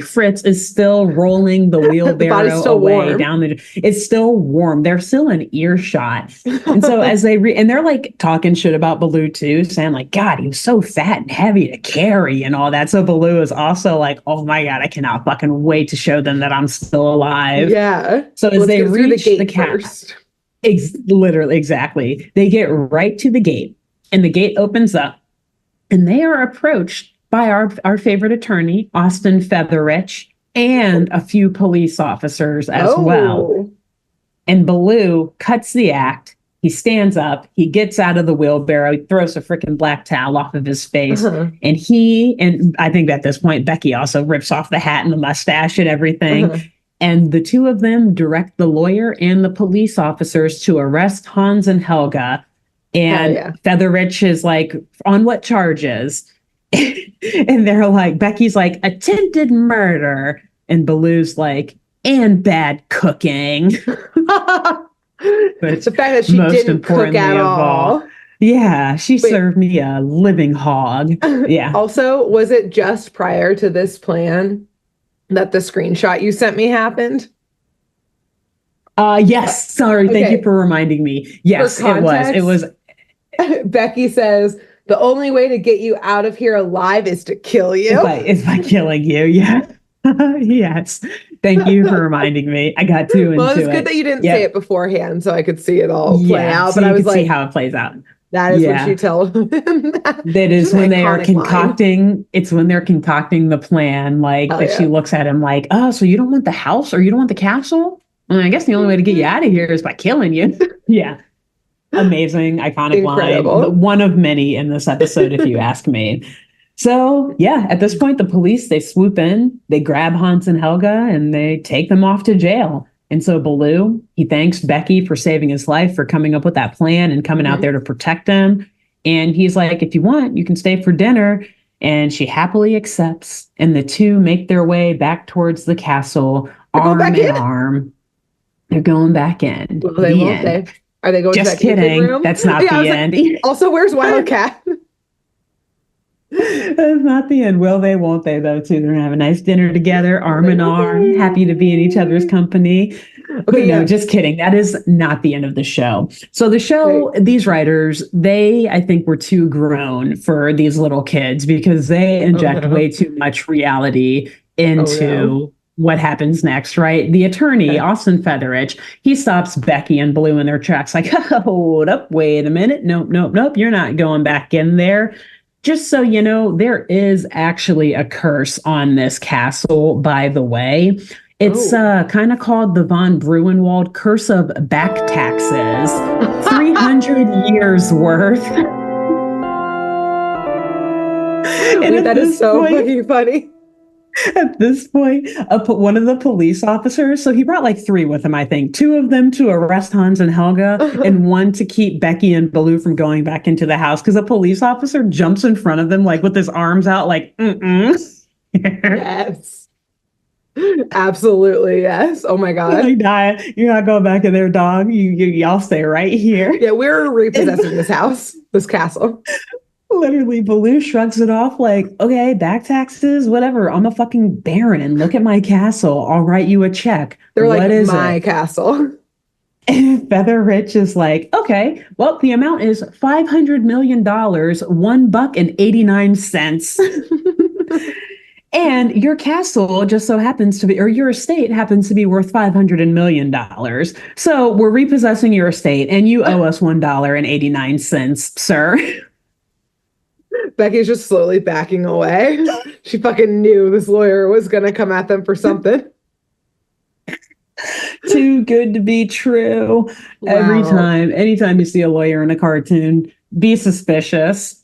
Fritz is still rolling the wheelbarrow away down it's still warm. They're still in earshot. And so as and they're like talking shit about Baloo too, saying like, God, he was so fat and heavy to carry and all that. So Baloo is also like, oh my God, I cannot fucking wait to show them that I'm still alive. Yeah. So as they reach the first. Literally, exactly. They get right to the gate and the gate opens up and they are approached by our favorite attorney, Austin Featherich, and a few police officers as well. And Baloo cuts the act. He stands up. He gets out of the wheelbarrow. He throws a freaking black towel off of his face. And I think at this point, Becky also rips off the hat and the mustache and everything. And the two of them direct the lawyer and the police officers to arrest Hans and Helga. And Featherich is like, on what charges? And they're like, Becky's like, attempted murder. And Baloo's like, and bad cooking. But the fact that she didn't cook at all. Yeah, she served me a living hog. Yeah. Also, was it just prior to this plan that the screenshot you sent me happened? Yes. Sorry. Thank you for reminding me. Yes, it was. It was. Becky says, the only way to get you out of here alive is to kill you. It's by killing you. Yeah. Yes. Thank you for reminding me. I got too into it. Well, it's good that you didn't say it beforehand so I could see it all play out. So but I was like, see how it plays out. That is what she told him. That is when they are concocting. Line. It's when they're concocting the plan. Like she looks at him like, oh, so you don't want the house or you don't want the castle? Well, I guess the only way to get you out of here is by killing you. Yeah. Amazing, iconic line. One of many in this episode, if you ask me. So, yeah, at this point, the police, they swoop in, they grab Hans and Helga, and they take them off to jail. And so Baloo, he thanks Becky for saving his life, for coming up with that plan and coming out there to protect him. And he's like, if you want, you can stay for dinner. And she happily accepts. And the two make their way back towards the castle, arm in arm. They're going back in. Well, they won't, they? Are they going just to that kidding? Room? That's not the end. Also, where's Wildcat? That's not the end. Will they? Won't they? Though, too. They're gonna have a nice dinner together, arm in arm, happy to be in each other's company. Okay, no, just kidding. That is not the end of the show. So the show, these writers, they, I think, were too grown for these little kids because they inject way too much reality into what happens next, right? The attorney, Austin Featherich, he stops Becky and Baloo in their tracks like, hold up, wait a minute. Nope. You're not going back in there. Just so you know, there is actually a curse on this castle, by the way. It's kind of called the von Bruenwald Curse of Back Taxes. 300 years worth. And that is so fucking funny. At this point, one of the police officers, so he brought like 3 with him, I think. 2 of them to arrest Hans and Helga, and 1 to keep Becky and Baloo from going back into the house, because a police officer jumps in front of them, like with his arms out, like, Yes. Absolutely, yes. Oh my God. You're not going back in there, dog. Y'all stay right here. Yeah, we're repossessing this house, this castle. Literally, Baloo shrugs it off like, okay, back taxes, whatever. I'm a fucking baron. Look at my castle. I'll write you a check. They're what like, is my castle. And Featherich is like, okay, well, the amount is $500 million, $1.89. And your castle just so happens to be, or your estate happens to be worth $500 million. So we're repossessing your estate and you owe us $1.89, sir. Becky's just slowly backing away. She fucking knew this lawyer was going to come at them for something. Too good to be true. Wow. Anytime you see a lawyer in a cartoon, be suspicious.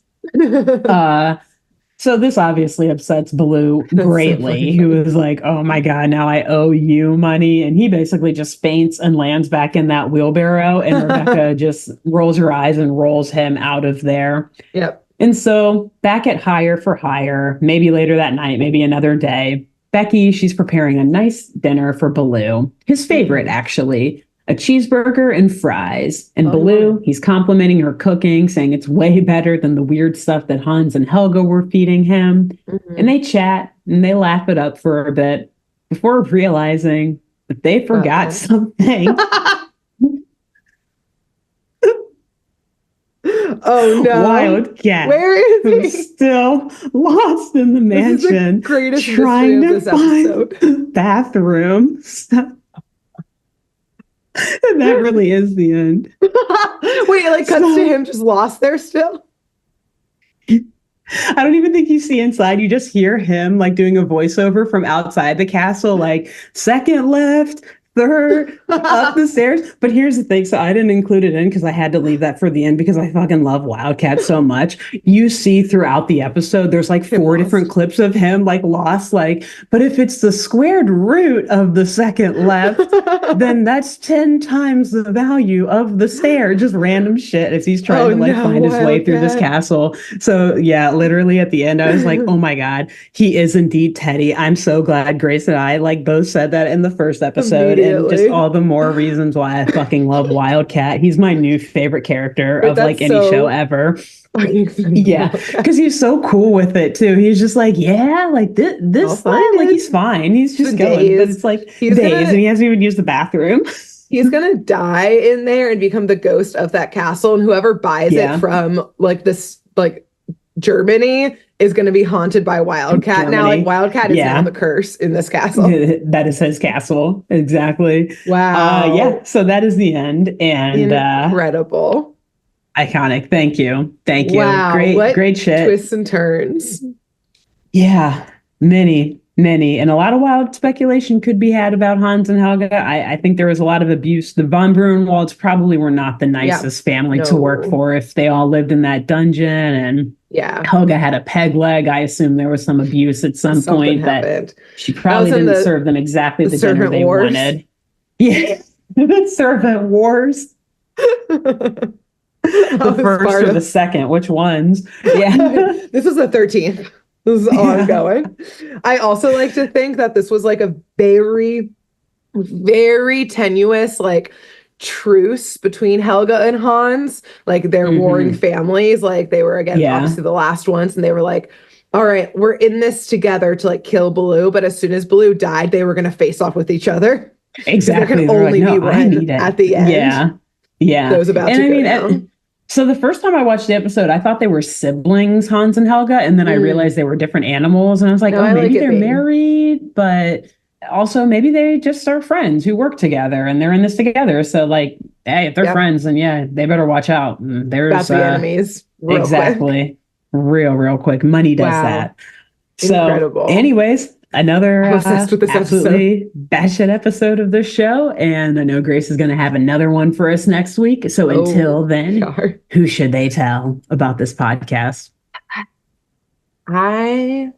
So this obviously upsets Baloo greatly, who is like, oh my God, now I owe you money. And he basically just faints and lands back in that wheelbarrow. And Rebecca just rolls her eyes and rolls him out of there. Yep. And so back at Hire for Hire, maybe later that night, maybe another day, Becky, she's preparing a nice dinner for Baloo, his favorite, actually. A cheeseburger and fries. And Baloo, he's complimenting her cooking, saying it's way better than the weird stuff that Hans and Helga were feeding him. And they chat and they laugh it up for a bit before realizing that they forgot something. Oh no. Wildcat. Where is he? Still lost in the mansion. This is the greatest trying mystery of to this find episode. Bathroom. And that really is the end. Wait, like cuts to him just lost there still? I don't even think you see inside. You just hear him like doing a voiceover from outside the castle, like second left, third, up the stairs. But here's the thing. So I didn't include it in because I had to leave that for the end because I fucking love Wildcat so much. You see throughout the episode, there's like 4 different clips of him like lost, like, but if it's the squared root of the second left, then that's 10 times the value of the stair. Just random shit as he's trying to find his way through this castle. So yeah, literally at the end, I was like, oh my God, he is indeed Teddy. I'm so glad Grace and I like both said that in the first episode. And just all the more reasons why I fucking love Wildcat. He's my new favorite character of like any show ever. Yeah, because he's so cool with it too. He's just like, yeah, like this line, like he's fine. He's just going, but it's like days, and he hasn't even used the bathroom. He's gonna die in there and become the ghost of that castle, and whoever buys it from like this like Germany is going to be haunted by Wildcat. Germany. Now, like Wildcat is now the curse in this castle. That is his castle. Exactly. Wow. Yeah. So that is the end. And incredible. Iconic. Thank you. Thank you. Wow. Great shit. Twists and turns. Yeah. Many. And a lot of wild speculation could be had about Hans and Helga. I think there was a lot of abuse. The von Brunnenwalds probably were not the nicest family to work for if they all lived in that dungeon and Helga had a peg leg. I assume there was some abuse at some point that she probably didn't serve them exactly the dinner they wanted. Yeah, the servant wars. The first or the second, which ones? Yeah. This was the 13th. This is ongoing. I also like to think that this was like a very, very tenuous like truce between Helga and Hans. Like they're warring families. Like they were again obviously the last ones, and they were like, all right, we're in this together to like kill Baloo. But as soon as Baloo died, they were gonna face off with each other. Exactly. There can only be one at the end. Yeah. That was about to go down. So the first time I watched the episode, I thought they were siblings, Hans and Helga, and then I realized they were different animals, and I was like, maybe they're married, but also maybe they just are friends who work together and they're in this together. So like, hey, if they're friends, then they better watch out. There's about the enemies. Exactly. Real quick. Money does that. So incredible. Anyways, another obsessed with this absolutely batshit episode of this show. And I know Grace is going to have another one for us next week. So until then, who should they tell about this podcast? I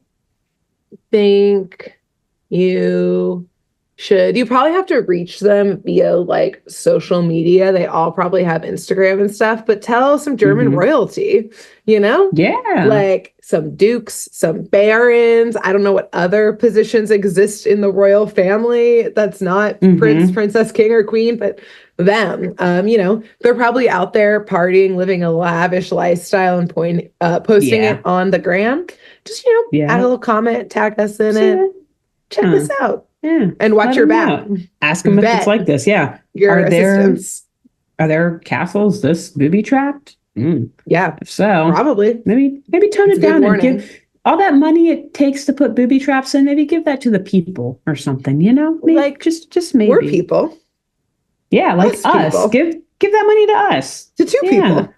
think you probably have to reach them via like social media. They all probably have Instagram and stuff, but tell some German royalty, you know? Yeah. Like some dukes, some barons. I don't know what other positions exist in the royal family that's not prince, princess, king, or queen, but them. You know, they're probably out there partying, living a lavish lifestyle and posting it on the gram. Just, you know, add a little comment, tag us in it. Check this out. Yeah. And watch your back. Ask them if it's like this. Yeah. Your assistants. Are there castles this booby trapped? Yeah. If so, probably. Maybe tone it down and give all that money it takes to put booby traps in. Maybe give that to the people or something, you know? Maybe, like just maybe. We're people. Yeah, like us. Give that money to us. To two people.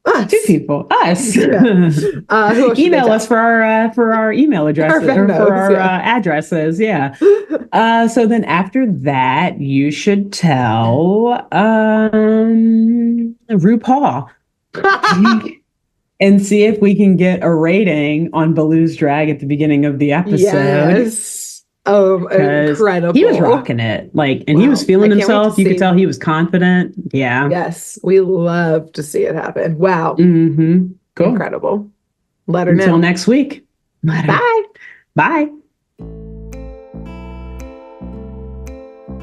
Us. 2 people. Us. Email us for our email addresses or for our addresses. Yeah. So then after that, you should tell RuPaul and see if we can get a rating on Baloo's drag at the beginning of the episode. Yes. Oh, incredible. He was rocking it. Like, and he was feeling himself. You could tell he was confident. Yeah. Yes. We love to see it happen. Wow. Cool. Incredible. Let her know. Until next week. Bye. Bye.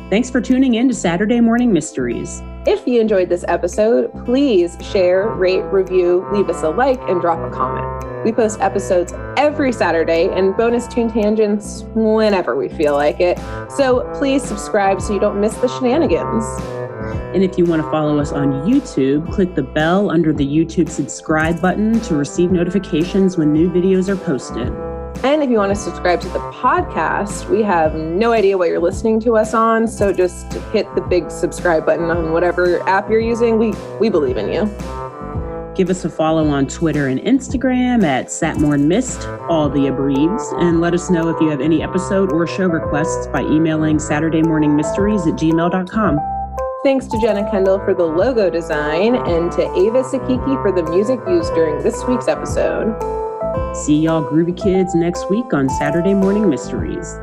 Thanks for tuning in to Saturday Morning Mysteries. If you enjoyed this episode, please share, rate, review, leave us a like, and drop a comment. We post episodes every Saturday and bonus tune tangents whenever we feel like it. So please subscribe so you don't miss the shenanigans. And if you want to follow us on YouTube, click the bell under the YouTube subscribe button to receive notifications when new videos are posted. And if you want to subscribe to the podcast, we have no idea what you're listening to us on, so just hit the big subscribe button on whatever app you're using. We believe in you. Give us a follow on Twitter and Instagram at SatmornMist, all the abreves, and let us know if you have any episode or show requests by emailing SaturdayMorningMysteries@gmail.com. Thanks to Jenna Kendall for the logo design and to Ava Sakiki for the music used during this week's episode. See y'all groovy kids next week on Saturday Morning Mysteries.